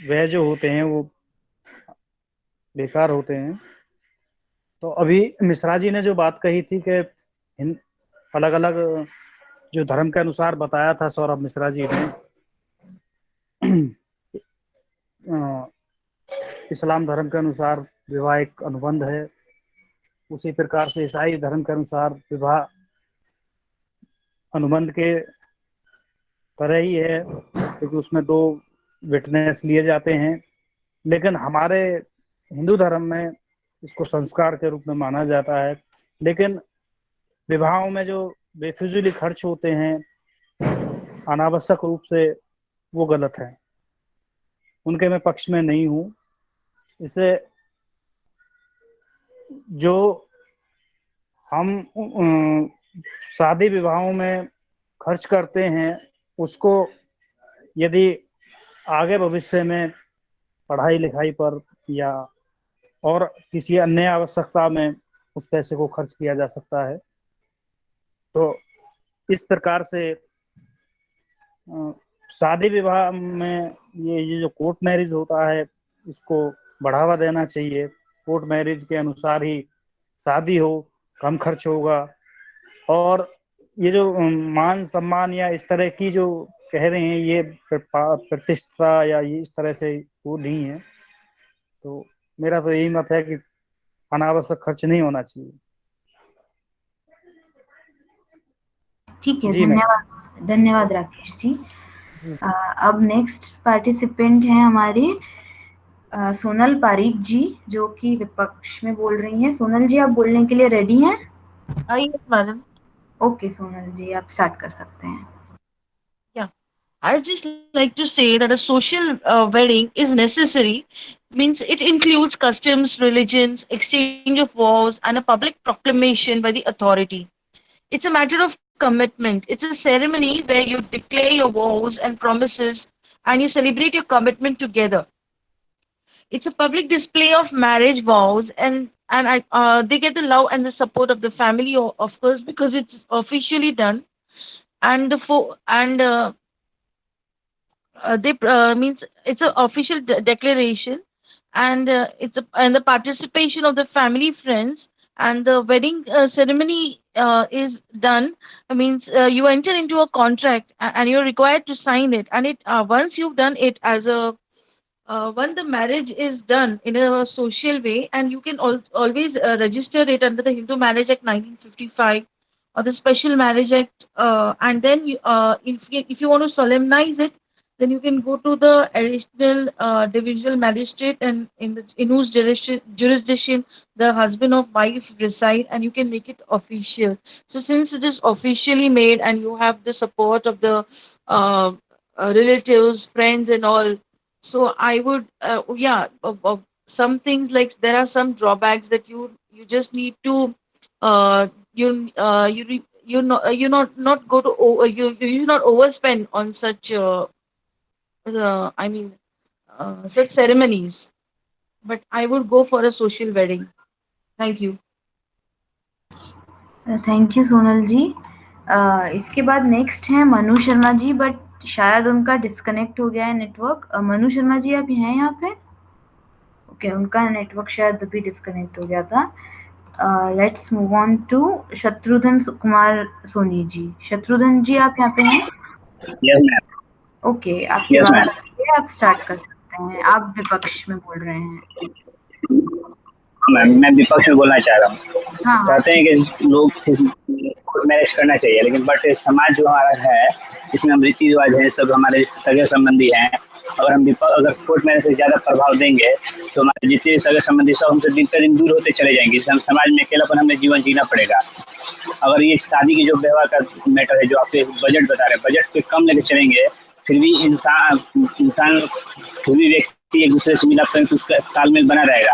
व्यय जो होते हैं वो बेकार होते हैं। तो अभी मिश्रा जी ने जो बात कही थी कि अलग अलग जो धर्म के अनुसार बताया था सौरभ मिश्रा जी ने, इस्लाम धर्म के अनुसार विवाह एक अनुबंध है, उसी प्रकार से ईसाई धर्म के अनुसार विवाह अनुबंध के तरह ही है, क्योंकि उसमें 2 विटनेस लिए जाते हैं। लेकिन हमारे हिंदू धर्म में इसको संस्कार के रूप में माना जाता है। लेकिन विवाहों में जो बेफिजूली खर्च होते हैं अनावश्यक रूप से, वो गलत है, उनके मैं पक्ष में नहीं हूँ। इसे जो हम शादी विवाहों में खर्च करते हैं उसको यदि आगे भविष्य में पढ़ाई लिखाई पर या और किसी अन्य आवश्यकता में उस पैसे को खर्च किया जा सकता है। तो इस प्रकार से शादी विवाह में ये जो कोर्ट मैरिज होता है इसको बढ़ावा देना चाहिए। कोर्ट मैरिज के अनुसार ही शादी हो, कम खर्च होगा, और ये जो मान सम्मान या इस तरह की जो कह रहे हैं ये प्रतिष्ठा या ये इस तरह से वो नहीं है। तो मेरा तो यही मत है कि अनावश्यक खर्च नहीं होना चाहिए। ठीक है, जी मैम। धन्यवाद धन्यवाद राकेश जी। अब नेक्स्ट पार्टिसिपेंट हैं हमारे सोनल पारीक जी, जो कि विपक्ष में बोल रही हैं। सोनल जी, आप बोलने के लिए रेडी हैं? Yes, madam. ओके सोनल जी, आप स्टार्ट कर सकते हैं। I'd just like to say that a social wedding is necessary, means it includes customs, religions, exchange of vows, and a public proclamation by the authority. It's a matter of commitment. It's a ceremony where you declare your vows and promises and you celebrate your commitment together. It's a public display of marriage vows, and they get the love and the support of the family, of course, because it's officially done. And they means it's an official declaration, and and the participation of the family, friends, and the wedding ceremony is done. Means you enter into a contract, and you're required to sign it, and it once you've done it as a when the marriage is done in a social way, and you can always register it under the Hindu Marriage Act 1955 or the Special Marriage Act, and then if you want to solemnize it, then you can go to the additional divisional magistrate, and in whose jurisdiction the husband or wife reside, and you can make it official. So since it is officially made, and you have the support of the relatives, friends, and all, so I would some things, like there are some drawbacks that you just need to not go to you not overspend on such such ceremonies, but I would go for a social wedding. Thank you. Thank you Sonal ji. इसके बाद next है Manu Sharma ji, but शायद उनका disconnect हो गया है network. Manu Sharma ji, आप हैं यहाँ पे? ओके, उनका नेटवर्क शायद अभी डिस्कनेक्ट हो गया था। Let's move on to Shatrughan Kumar Soni ji. Shatrughan ji, आप यहाँ पे हैं? Yes ma'am. ओके, आपकी बात है, आप स्टार्ट कर सकते हैं। आप विपक्ष में बोल रहे हैं। मैम, मैं विपक्ष में बोलना चाह रहा हूँ। कहते हैं कि लोग कोर्ट मैरिज करना चाहिए, लेकिन बट समाज जो हमारा है इसमें हम रीति रिवाज है, सब हमारे सगे संबंधी हैं। अगर हम अगर कोर्ट मैरिज से ज़्यादा प्रभाव देंगे तो हमारे जितने सगे संबंधी सब हमसे दिन पर दिन दूर होते चले जाएंगे। इससे हम समाज में अकेलापन हमें जीवन जीना पड़ेगा। अगर ये शादी की जो व्यवहार का मैटर है, जो आपके बजट बता रहे हैं, बजट पे कम लेके चलेंगे, फिर भी इंसान फिर भी व्यक्ति एक दूसरे से मिला तो उसका तालमेल बना रहेगा,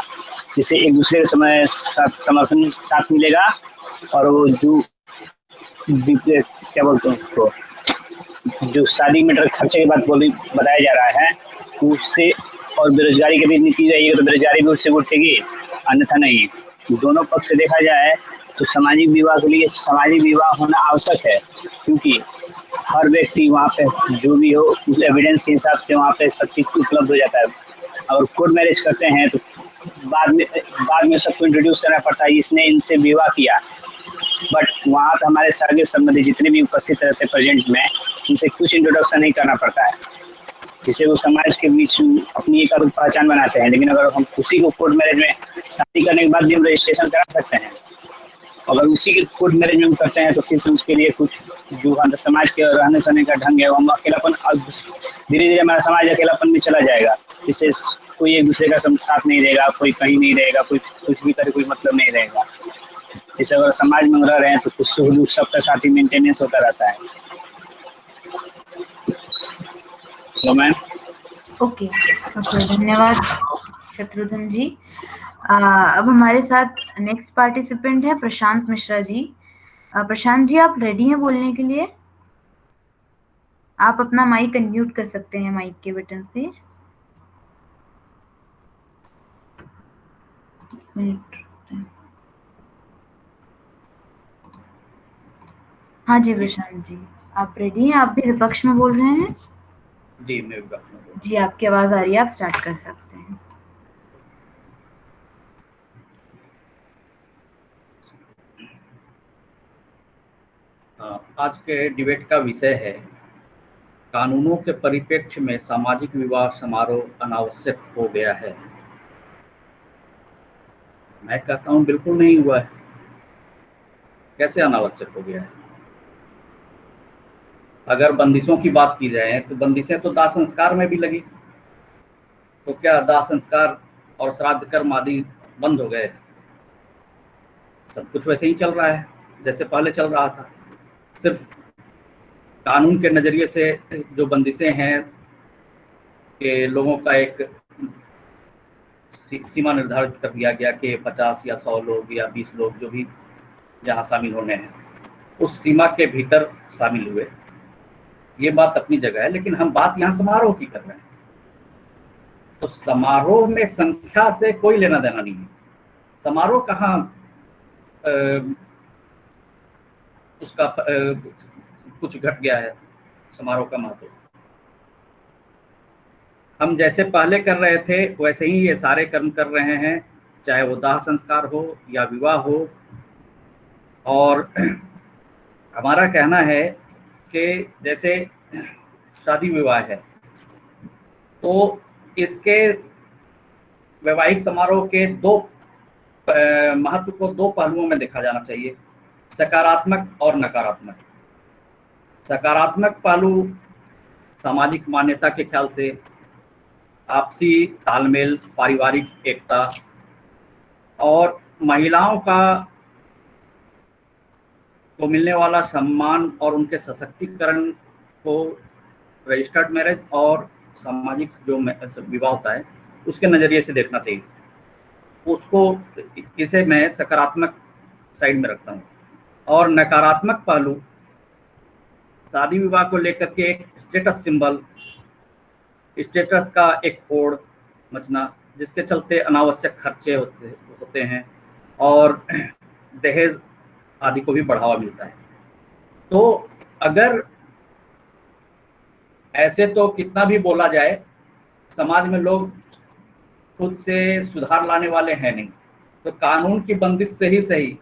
जिससे एक दूसरे के समय समर्थन साथ मिलेगा। और वो जो क्या बोलते हैं उसको, जो शादी में खर्चे की बात बताया जा रहा है उससे, और बेरोजगारी की भी नीति रहेगी तो बेरोजगारी भी उससे उठेगी, अन्यथा नहीं। दोनों पक्ष से देखा जाए तो सामाजिक विवाह के लिए सामाजिक विवाह होना आवश्यक है, क्योंकि हर व्यक्ति वहाँ पे जो भी हो उस एविडेंस के हिसाब से वहाँ पे सब चीज उपलब्ध हो जाता है। अगर कोर्ट मैरिज करते हैं तो बाद में सबको इंट्रोड्यूस करना पड़ता है, इसने इनसे विवाह किया, बट वहाँ तो हमारे सारे संबंधी जितने भी उपस्थित रहते हैं प्रेजेंट में, उनसे कुछ इंट्रोडक्शन नहीं करना पड़ता है, जिससे वो समाज के बीच अपनी एक अलग पहचान बनाते हैं। लेकिन अगर हम उसी को कोर्ट मैरिज में शादी करने के बाद भी हम रजिस्ट्रेशन करा सकते हैं। अगर उसी के कोर्ट मैरिज में करते हैं तो फिर उसके लिए कुछ जो समाज के रहने सहने का ढंग है, हम अकेलापन धीरे धीरे हमारा समाज अकेलापन में चला जाएगा, जिससे कोई एक दूसरे का साथ नहीं रहेगा, कोई कहीं नहीं रहेगा, कोई कुछ भी करे कोई मतलब नहीं रहेगा। जैसे अगर समाज में रह रहे हैं तो कुछ सुख दुख सबका साथ ही मेंटेनेंस होता रहता है। तो मैम ओके, धन्यवाद शत्रुघ्न जी। अब हमारे साथ नेक्स्ट पार्टिसिपेंट है प्रशांत मिश्रा जी। प्रशांत जी, आप रेडी हैं बोलने के लिए? आप अपना माइक अनम्यूट कर सकते हैं माइक के बटन से। मिनट। हाँ जी विशांत जी, आप रेडी हैं? आप भी विपक्ष में बोल रहे हैं? जी मैं विपक्ष में बोल जी, आपकी आवाज आ रही है, आप स्टार्ट कर सकते हैं। आज के डिबेट का विषय है कानूनों के परिप्रेक्ष्य में सामाजिक विवाह समारोह अनावश्यक हो गया है। मैं कहता हूँ बिल्कुल नहीं हुआ है। कैसे अनावश्यक हो गया है? अगर बंदिशों की बात की जाए तो बंदिशें तो दाह संस्कार में भी लगी, तो क्या दाह संस्कार और श्राद्ध कर्म आदि बंद हो गए? सब कुछ वैसे ही चल रहा है जैसे पहले चल रहा था। सिर्फ कानून के नज़रिए से जो बंदिशें हैं कि लोगों का एक सीमा निर्धारित कर दिया गया कि 50 या 100 लोग या 20 लोग जो भी जहाँ शामिल होने हैं उस सीमा के भीतर शामिल हुए, ये बात अपनी जगह है। लेकिन हम बात यहाँ समारोह की कर रहे हैं, तो समारोह में संख्या से कोई लेना देना नहीं है। समारोह कहाँ उसका कुछ घट गया है समारोह का महत्व। हम जैसे पहले कर रहे थे वैसे ही ये सारे कर्म कर रहे हैं, चाहे वो दाह संस्कार हो या विवाह हो। और हमारा कहना है कि जैसे शादी विवाह है तो इसके वैवाहिक समारोह के दो महत्व को दो पहलुओं में देखा जाना चाहिए, सकारात्मक और नकारात्मक। सकारात्मक पहलू सामाजिक मान्यता के ख्याल से आपसी तालमेल, पारिवारिक एकता और महिलाओं को मिलने वाला सम्मान और उनके सशक्तिकरण को रजिस्टर्ड मैरिज और सामाजिक जो विवाह होता है उसके नज़रिए से देखना चाहिए। उसको इसे मैं सकारात्मक साइड में रखता हूँ। और नकारात्मक पहलू शादी विवाह को लेकर के एक स्टेटस सिंबल, स्टेटस का एक होड़ मचना, जिसके चलते अनावश्यक खर्चे होते हैं और दहेज आदि को भी बढ़ावा मिलता है। तो अगर ऐसे तो कितना भी बोला जाए, समाज में लोग खुद से सुधार लाने वाले हैं नहीं, तो कानून की बंदिश से ही सही।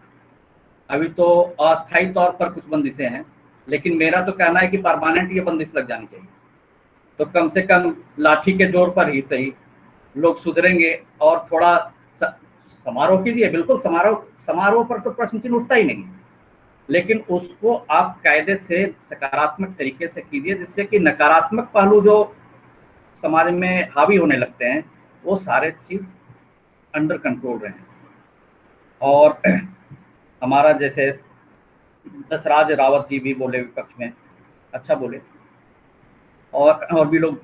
अभी तो अस्थायी तौर पर कुछ बंदिशें हैं, लेकिन मेरा तो कहना है कि परमानेंट ये बंदिश लग जानी चाहिए। तो कम से कम लाठी के जोर पर ही सही लोग सुधरेंगे और थोड़ा समारोह कीजिए। बिल्कुल समारोह पर तो प्रश्न चिन्ह उठता ही नहीं, लेकिन उसको आप कायदे से सकारात्मक तरीके से कीजिए, जिससे कि नकारात्मक पहलू जो समाज में हावी होने लगते हैं वो सारे चीज़ अंडर कंट्रोल रहें। और हमारा जैसे दशराज रावत जी भी बोले विपक्ष में, अच्छा बोले, और भी लोग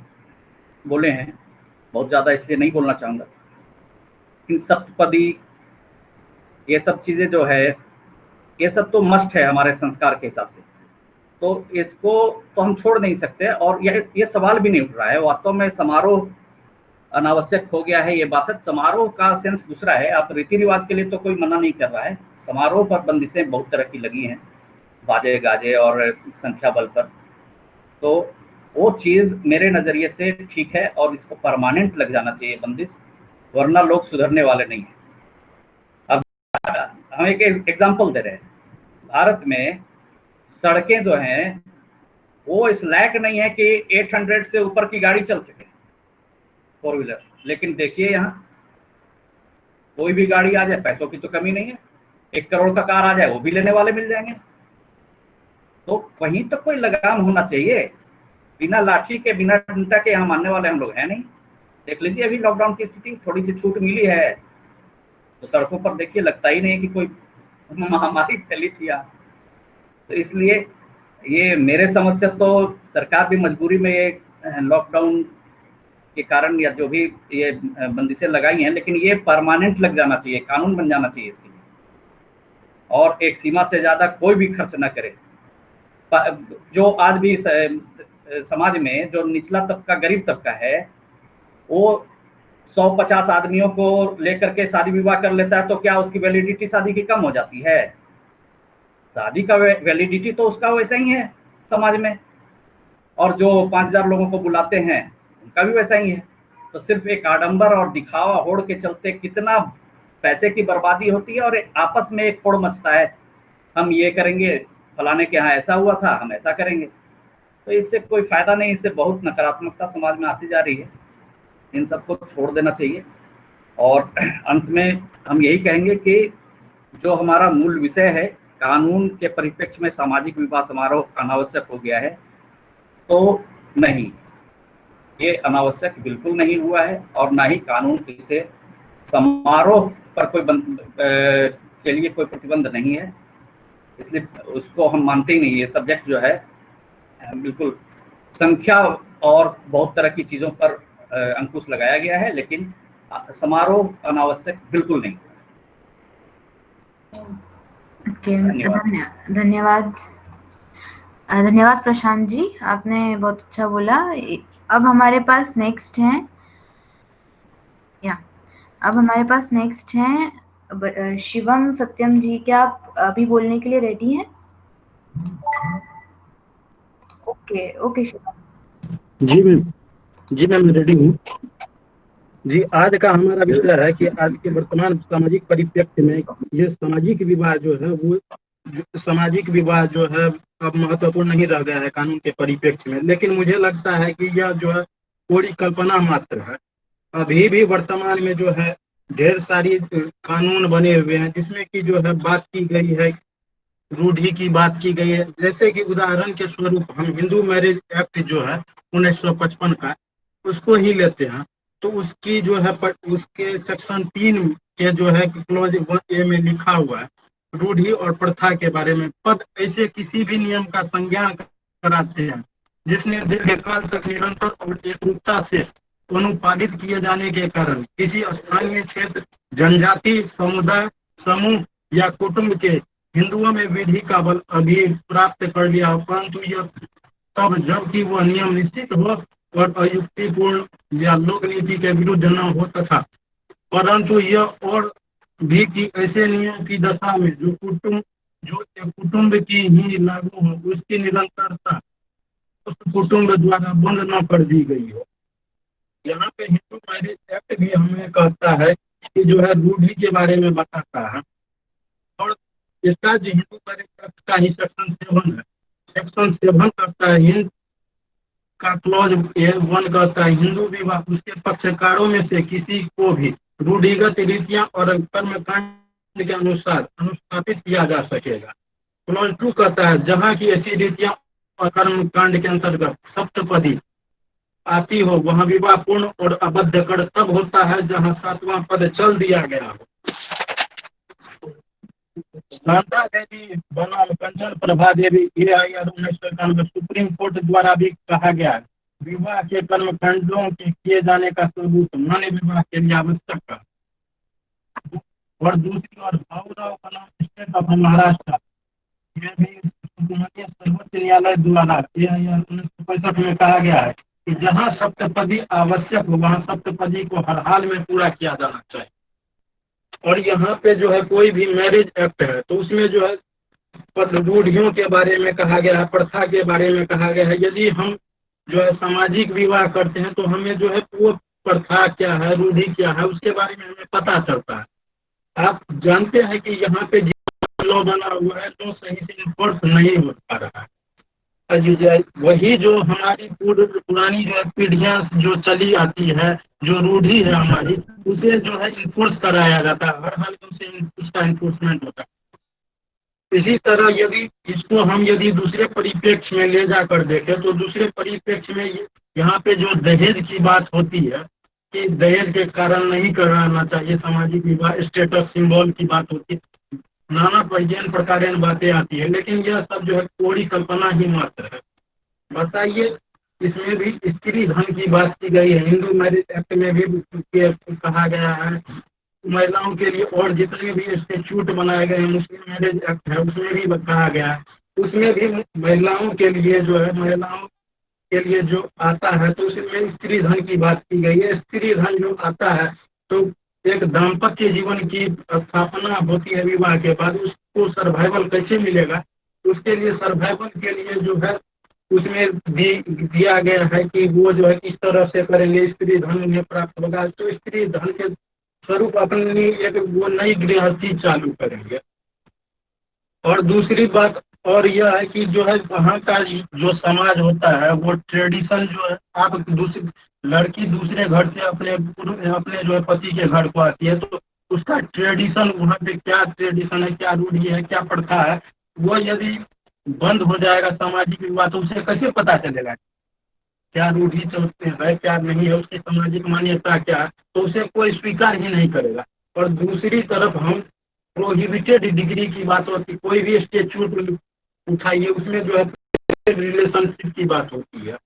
बोले हैं, बहुत ज़्यादा इसलिए नहीं बोलना चाहूँगा। इन सप्तपदी ये सब चीज़ें जो है, ये सब तो मस्ट है हमारे संस्कार के हिसाब से, तो इसको तो हम छोड़ नहीं सकते। और ये सवाल भी नहीं उठ रहा है। वास्तव में समारोह अनावश्यक हो गया है, ये बात है। समारोह का सेंस दूसरा है। आप रीति रिवाज के लिए तो कोई मना नहीं कर रहा है, समारोह पर बंदिशें बहुत तरह की लगी हैं, बाजे गाजे और संख्या बल पर। तो वो चीज़ मेरे नज़रिए से ठीक है और इसको परमानेंट लग जाना चाहिए बंदिश, वरना लोग सुधरने वाले नहीं हैं। अब हम एक एग्जाम्पल दे रहे हैं। भारत में सड़कें जो हैं वो इस लायक नहीं है कि 800 से ऊपर की गाड़ी चल सके, 4 व्हीलर। लेकिन देखिए यहाँ कोई भी गाड़ी आ जाए, पैसों की तो कमी नहीं है, 1 करोड़ का कार आ जाए वो भी लेने वाले मिल जाएंगे। तो वहीं तो कोई लगाम होना चाहिए। बिना लाठी के, बिना डंडा के यहाँ मानने वाले हम लोग हैं नहीं। देख लीजिए अभी लॉकडाउन की स्थिति, थोड़ी सी छूट मिली है तो सड़कों पर देखिए लगता ही नहीं कि कोई महामारी फैली थी यहाँ। तो इसलिए ये मेरे समझ से तो सरकार भी मजबूरी में ये लॉकडाउन के कारण या जो भी ये बंदिशें लगाई हैं, लेकिन ये परमानेंट लग जाना चाहिए, कानून बन जाना चाहिए इसके लिए। और एक सीमा से ज़्यादा कोई भी खर्च ना करे। जो आज भी समाज में जो निचला तबका, गरीब तबका है, वो 100-50 आदमियों को लेकर के शादी विवाह कर लेता है, तो क्या उसकी वैलिडिटी शादी की कम हो जाती है? शादी का वैलिडिटी तो उसका वैसा ही है समाज में, और जो 5000 लोगों को बुलाते हैं उनका भी वैसा ही है। तो सिर्फ एक आडंबर और दिखावा, होड़ के चलते कितना पैसे की बर्बादी होती है, और आपस में एक होड़ मचता है, हम ये करेंगे, फलाने के यहाँ ऐसा हुआ था, हम ऐसा करेंगे। तो इससे कोई फायदा नहीं, इससे बहुत नकारात्मकता समाज में आती जा रही है। इन सबको छोड़ देना चाहिए। और अंत में हम यही कहेंगे कि जो हमारा मूल विषय है, कानून के परिप्रेक्ष्य में सामाजिक विवाह समारोह अनावश्यक हो गया है, तो नहीं, ये अनावश्यक बिल्कुल नहीं हुआ है, और ना ही कानून इसे समारोह पर कोई के लिए कोई प्रतिबंध नहीं है, इसलिए उसको हम मानते ही नहीं। ये सब्जेक्ट जो है बिल्कुल संख्या और बहुत तरह की चीज़ों पर अंकुश लगाया गया है, लेकिन समारोह अनावश्यक बिल्कुल नहीं। धन्यवाद धन्यवाद प्रशांत जी, आपने बहुत अच्छा बोला। अब हमारे पास नेक्स्ट हैं शिवम सत्यम जी। क्या आप अभी बोलने के लिए रेडी हैं? ओके शिवम जी मैम रेडी हूँ जी। आज का हमारा विषय है कि आज के वर्तमान सामाजिक परिप्रेक्ष्य में ये सामाजिक विवाह जो है वो अब महत्वपूर्ण नहीं रह गया है कानून के परिप्रेक्ष्य में। लेकिन मुझे लगता है कि यह जो है पूरी कल्पना मात्र है। अभी भी वर्तमान में जो है ढेर सारी कानून बने हुए हैं जिसमें कि जो है बात की गई है, रूढ़ी की बात की गई है। जैसे कि उदाहरण के स्वरूप हम हिंदू मैरिज एक्ट जो है 1955 का, उसको ही लेते हैं, तो उसकी जो है उसके सेक्शन 3 के जो है क्लॉज 1A में लिखा हुआ है रूढ़ी और प्रथा के बारे में। पद ऐसे किसी भी नियम का संज्ञान कराते हैं जिसने दीर्घकाल तक निरंतर और एकरूपता से अनुपालित किए जाने के कारण किसी स्थानीय क्षेत्र, जनजाति, समुदाय, समूह या कुटुंब के हिंदुओं में विधि का बल अभी प्राप्त कर लिया, परंतु यह तब जबकि वह नियम निश्चित हो और अयुक्तिपूर्ण या लोक नीति के विरुद्ध न हो, तथा परंतु यह और भी कि ऐसे नियम की दशा में जो एक कुटुंब की ही लागू हो, उसकी निरंतरता उस कुटुंब द्वारा बंद न कर दी गई हो। यहाँ पे हिंदू मैरिज एक्ट भी हमें कहता है कि जो है रूढ़ी के बारे में बताता है, और इसका जो हिंदू मैरिज एक्ट का ही सेक्शन 7 है, सेक्शन 7 कहता है हिंद का क्लॉज 1 कहता है हिंदू विवाह उसके पक्षकारों में से किसी को भी रूढ़िगत रीतियां और कर्मकांड के अनुसार अनुस्थापित किया जा सकेगा। क्लॉज 2 कहता है जहां की ऐसी रीतियां और कर्मकांड के अंतर्गत सप्तपदी आती हो, वहां विवाह पूर्ण और अबद्ध कर तब होता है जहां 7वां पद चल दिया गया हो। शारदा देवी बनाम कंचन प्रभा देवी AIR 1991 सुप्रीम कोर्ट द्वारा भी कहा गया है विवाह के कर्मकांडों के किए जाने का सबूत मान्य विवाह के लिए आवश्यक है। और दूसरी ओर भाऊराव बनाम स्टेट ऑफ महाराष्ट्र में भी सर्वोच्च न्यायालय द्वारा AIR 1965 में कहा गया है कि जहां सप्तपदी आवश्यक हो वहां सप्तपदी को हर हाल में पूरा किया जाना चाहिए। और यहाँ पे जो है कोई भी मैरिज एक्ट है तो उसमें जो है रूढ़ियों के बारे में कहा गया है, प्रथा के बारे में कहा गया है। यदि हम जो है सामाजिक विवाह करते हैं तो हमें जो है वो प्रथा क्या है, रूढ़ी क्या है, उसके बारे में हमें पता चलता है। आप जानते हैं कि यहाँ पे लॉ बना हुआ है तो सही से इन्फोर्स नहीं हो पा रहा है। वही जो हमारी पुरानी जो पीढ़ियां जो चली आती है, जो रूढ़ी है हमारी, उसे जो है इन्फोर्स कराया जाता है, हर हाल में उसे उसका इन्फोर्समेंट होता है। इसी तरह यदि दूसरे परिप्रेक्ष्य में ले जाकर देखें तो दूसरे परिप्रेक्ष्य में यहाँ पे जो दहेज की बात होती है कि दहेज के कारण नहीं कराना चाहिए सामाजिक विवाह, स्टेटस सिंबल की बात होती है, नाना प्रकार बातें आती है, लेकिन यह सब जो है पूरी कल्पना ही मात्र है। बताइए, इसमें भी स्त्री धन की बात की गई है, हिंदू मैरिज एक्ट में भी कहा गया है महिलाओं के लिए, और जितने भी इंस्टीट्यूट बनाए गए हैं, मुस्लिम मैरिज एक्ट है उसमें भी कहा गया है, उसमें भी महिलाओं के लिए जो है महिलाओं के लिए जो आता है तो उसमें स्त्री धन की बात की गई है। स्त्री धन जो आता है तो एक दाम्पत्य जीवन की स्थापना होती है विवाह के बाद, उसको सर्वाइवल कैसे मिलेगा, उसके लिए सर्वाइवल के लिए जो है उसमें दिया गया है कि वो जो है किस तरह से करेंगे, स्त्री धन उन्हें प्राप्त होगा। तो स्त्री धन के स्वरूप अपनी एक वो नई गृहस्थी चालू करेंगे। और दूसरी बात और यह है कि जो है वहाँ का जो समाज होता है वो ट्रेडिशन जो है, आप दूसरी लड़की दूसरे घर से अपने जो है पति के घर को आती है तो उसका ट्रेडिशन वहाँ पे क्या ट्रेडिशन है, क्या रूढ़ी है, क्या प्रथा है, वो यदि बंद हो जाएगा सामाजिक विवाह तो उसे कैसे पता चलेगा क्या रूढ़ी चलते हैं क्या नहीं है, उसकी सामाजिक मान्यता क्या है, तो उसे कोई स्वीकार ही नहीं करेगा। और दूसरी तरफ हम प्रोहिबिटेड डिग्री की बात होती है, कोई भी स्टेच्यूट उठाइए उसमें जो है रिलेशनशिप की बात होती है।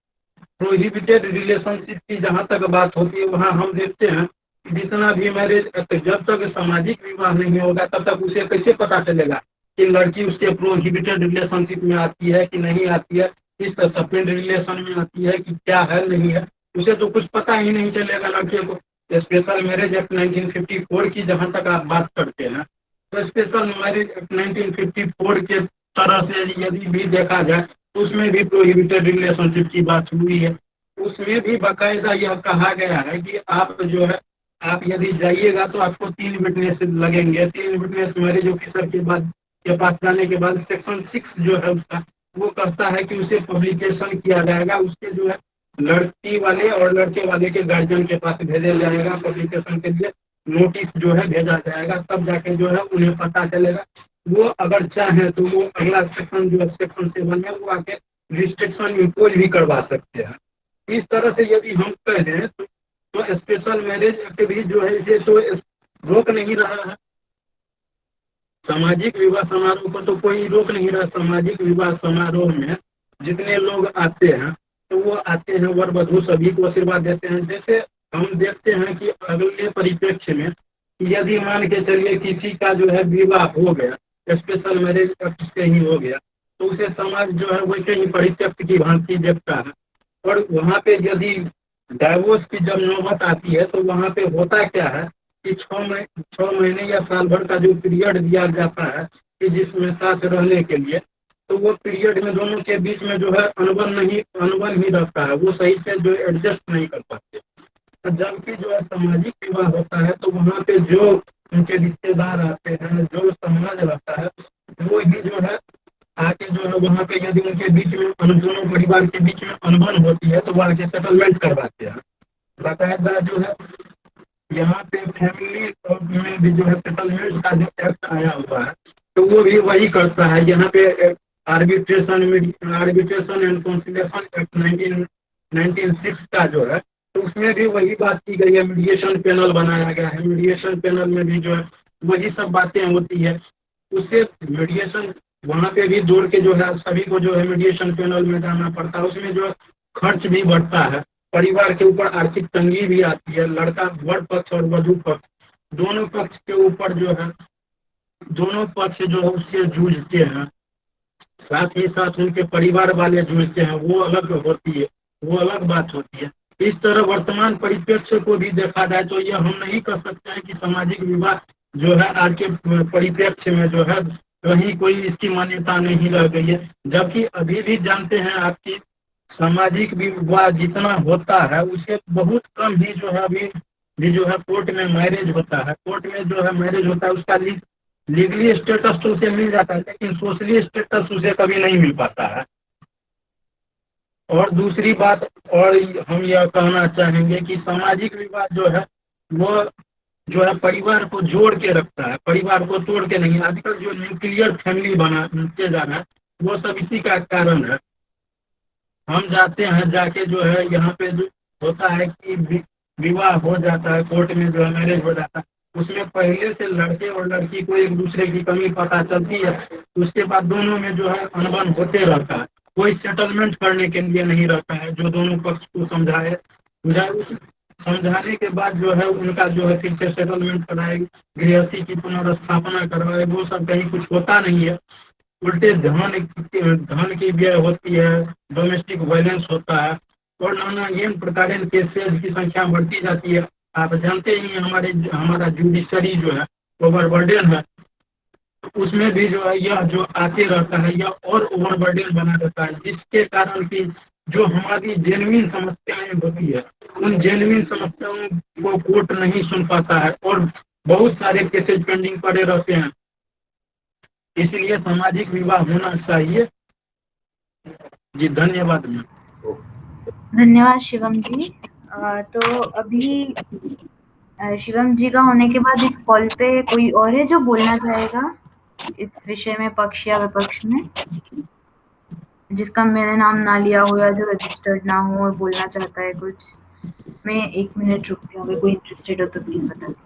प्रोहिबिटेड रिलेशनशिप की जहाँ तक बात होती है वहाँ हम देखते हैं जितना भी मैरिज जब तक सामाजिक विवाह नहीं होगा तब तक उसे कैसे पता चलेगा कि लड़की उसके प्रोहिबिटेड रिलेशनशिप में आती है कि नहीं आती है, किस सस्पेंड रिलेशन में आती है कि क्या है नहीं है, उसे तो कुछ पता ही नहीं चलेगा लड़के को। स्पेशल मैरिज एक्ट 1954 की जहाँ तक आप बात करते हैं तो स्पेशल मैरिज एक्ट 1954 के तरह से यदि भी देखा जाए तो उसमें भी प्रोहिबिटेड रिलेशनशिप की बात हुई है। उसमें भी बाकायदा यह कहा गया है कि आप जो है आप यदि जाइएगा तो आपको 3 विटनेस लगेंगे। 3 विटनेस मैरिज ऑफिसर के पास जाने के बाद सेक्शन 6 जो है उसका वो कहता है कि उसे पब्लिकेशन किया जाएगा, उसके जो है लड़की वाले और लड़के वाले के गार्जियन के पास भेजा जाएगा, पब्लिकेशन के लिए नोटिस जो है भेजा जाएगा, तब जाके जो है उन्हें पता चलेगा। वो अगर चाहें तो वो अगला सेक्शन जो है सेक्शन 7 है वो आके रिस्ट्रिक्शन इम्पोज भी करवा सकते हैं। इस तरह से यदि हम कहें तो स्पेशल मैरिज एक्ट भी जो है इसे तो रोक नहीं रहा है। सामाजिक विवाह समारोह को तो कोई रोक नहीं रहा। सामाजिक विवाह समारोह में जितने लोग आते हैं तो वो आते हैं, वर वधू सभी को आशीर्वाद देते हैं। जैसे हम देखते हैं कि अगले परिप्रेक्ष्य में यदि मान के चलिए किसी का जो है विवाह हो गया, स्पेशल मैरिज एक्ट से ही हो गया, तो उसे समाज जो है वैसे ही परित्यक्त की भांति देखता है। और वहाँ पे यदि डाइवोर्स की जब नौबत आती है तो वहाँ पे होता क्या है कि 6 महीने या साल भर का जो पीरियड दिया जाता है कि जिसमें साथ रहने के लिए, तो वो पीरियड में दोनों के बीच में जो है अनबन ही रहता है, वो सही से जो एडजस्ट नहीं कर पाते। जबकि जो है सामाजिक विवाह होता है तो वहाँ पे जो उनके रिश्तेदार आते हैं, जो समाज रहता है, वो ही जो है आके जो है वहाँ पे यदि उनके बीच में दोनों परिवार के बीच में अनबन होती है तो वो आके सेटलमेंट करवाते हैं। बाकायदा जो है यहाँ पे फैमिली में भी जो है सेटलमेंट का जो एक्ट आया हुआ है तो वो भी वही करता है। यहाँ पे आर्बिट्रेशन एंड कंसिलिएशन एक्ट 1996 का जो है तो उसमें भी वही बात की गई है। मीडिएशन पैनल बनाया गया है, मीडिएशन पैनल में भी जो है वही सब बातें होती है। उससे मीडिएशन वहाँ पे भी जोड़ के जो है सभी को जो है मीडिएशन पैनल में जाना पड़ता है। उसमें जो है खर्च भी बढ़ता है, परिवार के ऊपर आर्थिक तंगी भी आती है। लड़का वर पक्ष और वधू पक्ष दोनों पक्ष के ऊपर जो है दोनों पक्ष जो है उससे जूझते हैं, साथ ही साथ उनके परिवार वाले जूझते हैं, वो अलग होती है, वो अलग बात होती है। इस तरह वर्तमान परिप्रेक्ष्य को भी देखा जाए तो यह हम नहीं कह सकते हैं कि सामाजिक विवाह जो है आज के परिप्रेक्ष्य में जो है कहीं कोई इसकी मान्यता नहीं रह गई है। जबकि अभी भी जानते हैं आपकी सामाजिक विवाह जितना होता है उससे बहुत कम ही जो है अभी भी जो है कोर्ट में मैरिज होता है। कोर्ट में जो है मैरिज होता है उसका लीगली स्टेटस तो उसे मिल जाता है, लेकिन सोशली स्टेटस उसे कभी नहीं मिल पाता है। और दूसरी बात और हम यह कहना चाहेंगे कि सामाजिक विवाह जो है वो जो है परिवार को जोड़ के रखता है, परिवार को तोड़ के नहीं। आजकल जो न्यूक्लियर फैमिली बनाते जा रहा है वो सब इसी का कारण है। हम जाते हैं जाके जो है यहाँ पे जो होता है कि विवाह हो जाता है, कोर्ट में जो है मैरिज हो जाता है, उसमें पहले से लड़के और लड़की को एक दूसरे की कमी पता चलती है, उसके बाद दोनों में जो है अनबन होते रहता है। कोई सेटलमेंट करने के लिए नहीं रहता है जो दोनों पक्ष को समझाए, समझाने के बाद जो है उनका जो है फिर से सेटलमेंट कराए, गृहस्थी की पुनर्स्थापना करवाए, वो सब कहीं कुछ होता नहीं है। उल्टे धन की व्यय होती है, डोमेस्टिक वायलेंस होता है और नाना ये प्रकार केसेज की संख्या बढ़ती जाती है। आप जानते ही हैं हमारा जुडिशरी जो है ओवरबर्डन है, उसमें भी जो है यह जो आते रहता है यह और ओवरबर्डन बना रहता है, जिसके कारण कि जो हमारी जेन्युइन समस्याएं होती है उन जेन्युइन समस्याओं को कोर्ट नहीं सुन पाता है और बहुत सारे केसेज पेंडिंग पड़े रहते हैं। इसलिए सामाजिक विवाह होना चाहिए। जी धन्यवाद मैम। धन्यवाद शिवम जी। तो अभी शिवम जी का होने के बाद इस कॉल पे कोई और है जो बोलना चाहेगा इस विषय में, पक्ष या विपक्ष में, जिसका मैंने नाम ना लिया हो या जो रजिस्टर्ड ना हो और बोलना चाहता है कुछ? मैं 1 मिनट रुकती हूँ, अगर कोई इंटरेस्टेड हो तो प्लीज बता दीजिए।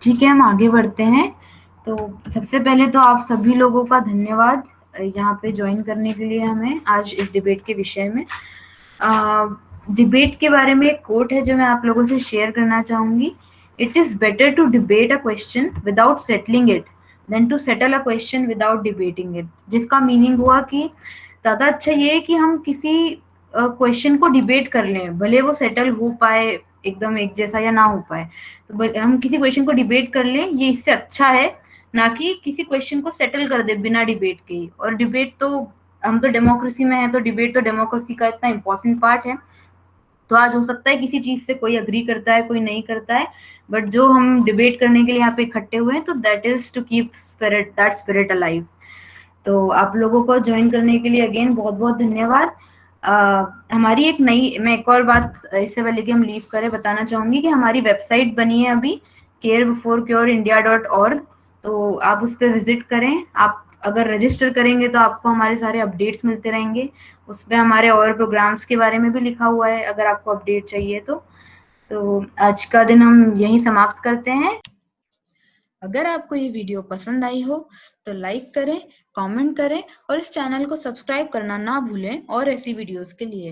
ठीक है, हम आगे बढ़ते हैं। तो सबसे पहले तो आप सभी लोगों का धन्यवाद यहाँ पे ज्वाइन करने के लिए हमें आज इस डिबेट के विषय में। डिबेट के बारे में एक कोट है जो मैं आप लोगों से शेयर करना चाहूंगी। It is better to debate a question without settling it than to settle a question without debating it. जिसका मीनिंग हुआ कि ज्यादा अच्छा ये है कि हम किसी क्वेश्चन को डिबेट कर लें, भले वो सेटल हो पाए एकदम एक जैसा या ना हो पाए, तो हम किसी क्वेश्चन को डिबेट कर लें, ये इससे अच्छा है ना कि किसी क्वेश्चन को सेटल कर दे बिना डिबेट के। और डिबेट तो हम तो डेमोक्रेसी में है, तो डिबेट तो डेमोक्रेसी का इतना इंपॉर्टेंट पार्ट है। तो आज हो सकता है किसी चीज से कोई अग्री करता है, कोई नहीं करता है, बट जो हम डिबेट करने के लिए यहाँ पे इकट्ठे हुए हैं, तो that is to keep that spirit alive. तो आप लोगों को ज्वाइन करने के लिए अगेन बहुत बहुत धन्यवाद। हमारी एक नई, मैं एक और बात इससे पहले कि हम लीव करें बताना चाहूंगी कि हमारी वेबसाइट बनी है अभी carebeforeCureIndia.org। तो आप उस पर विजिट करें। आप अगर रजिस्टर करेंगे तो आपको हमारे सारे अपडेट्स मिलते रहेंगे। उस पर हमारे और प्रोग्राम्स के बारे में भी लिखा हुआ है अगर आपको अपडेट चाहिए तो आज का दिन हम यहीं समाप्त करते हैं। अगर आपको ये वीडियो पसंद आई हो तो लाइक करें, कमेंट करें और इस चैनल को सब्सक्राइब करना ना भूलें और ऐसी वीडियोस के लिए।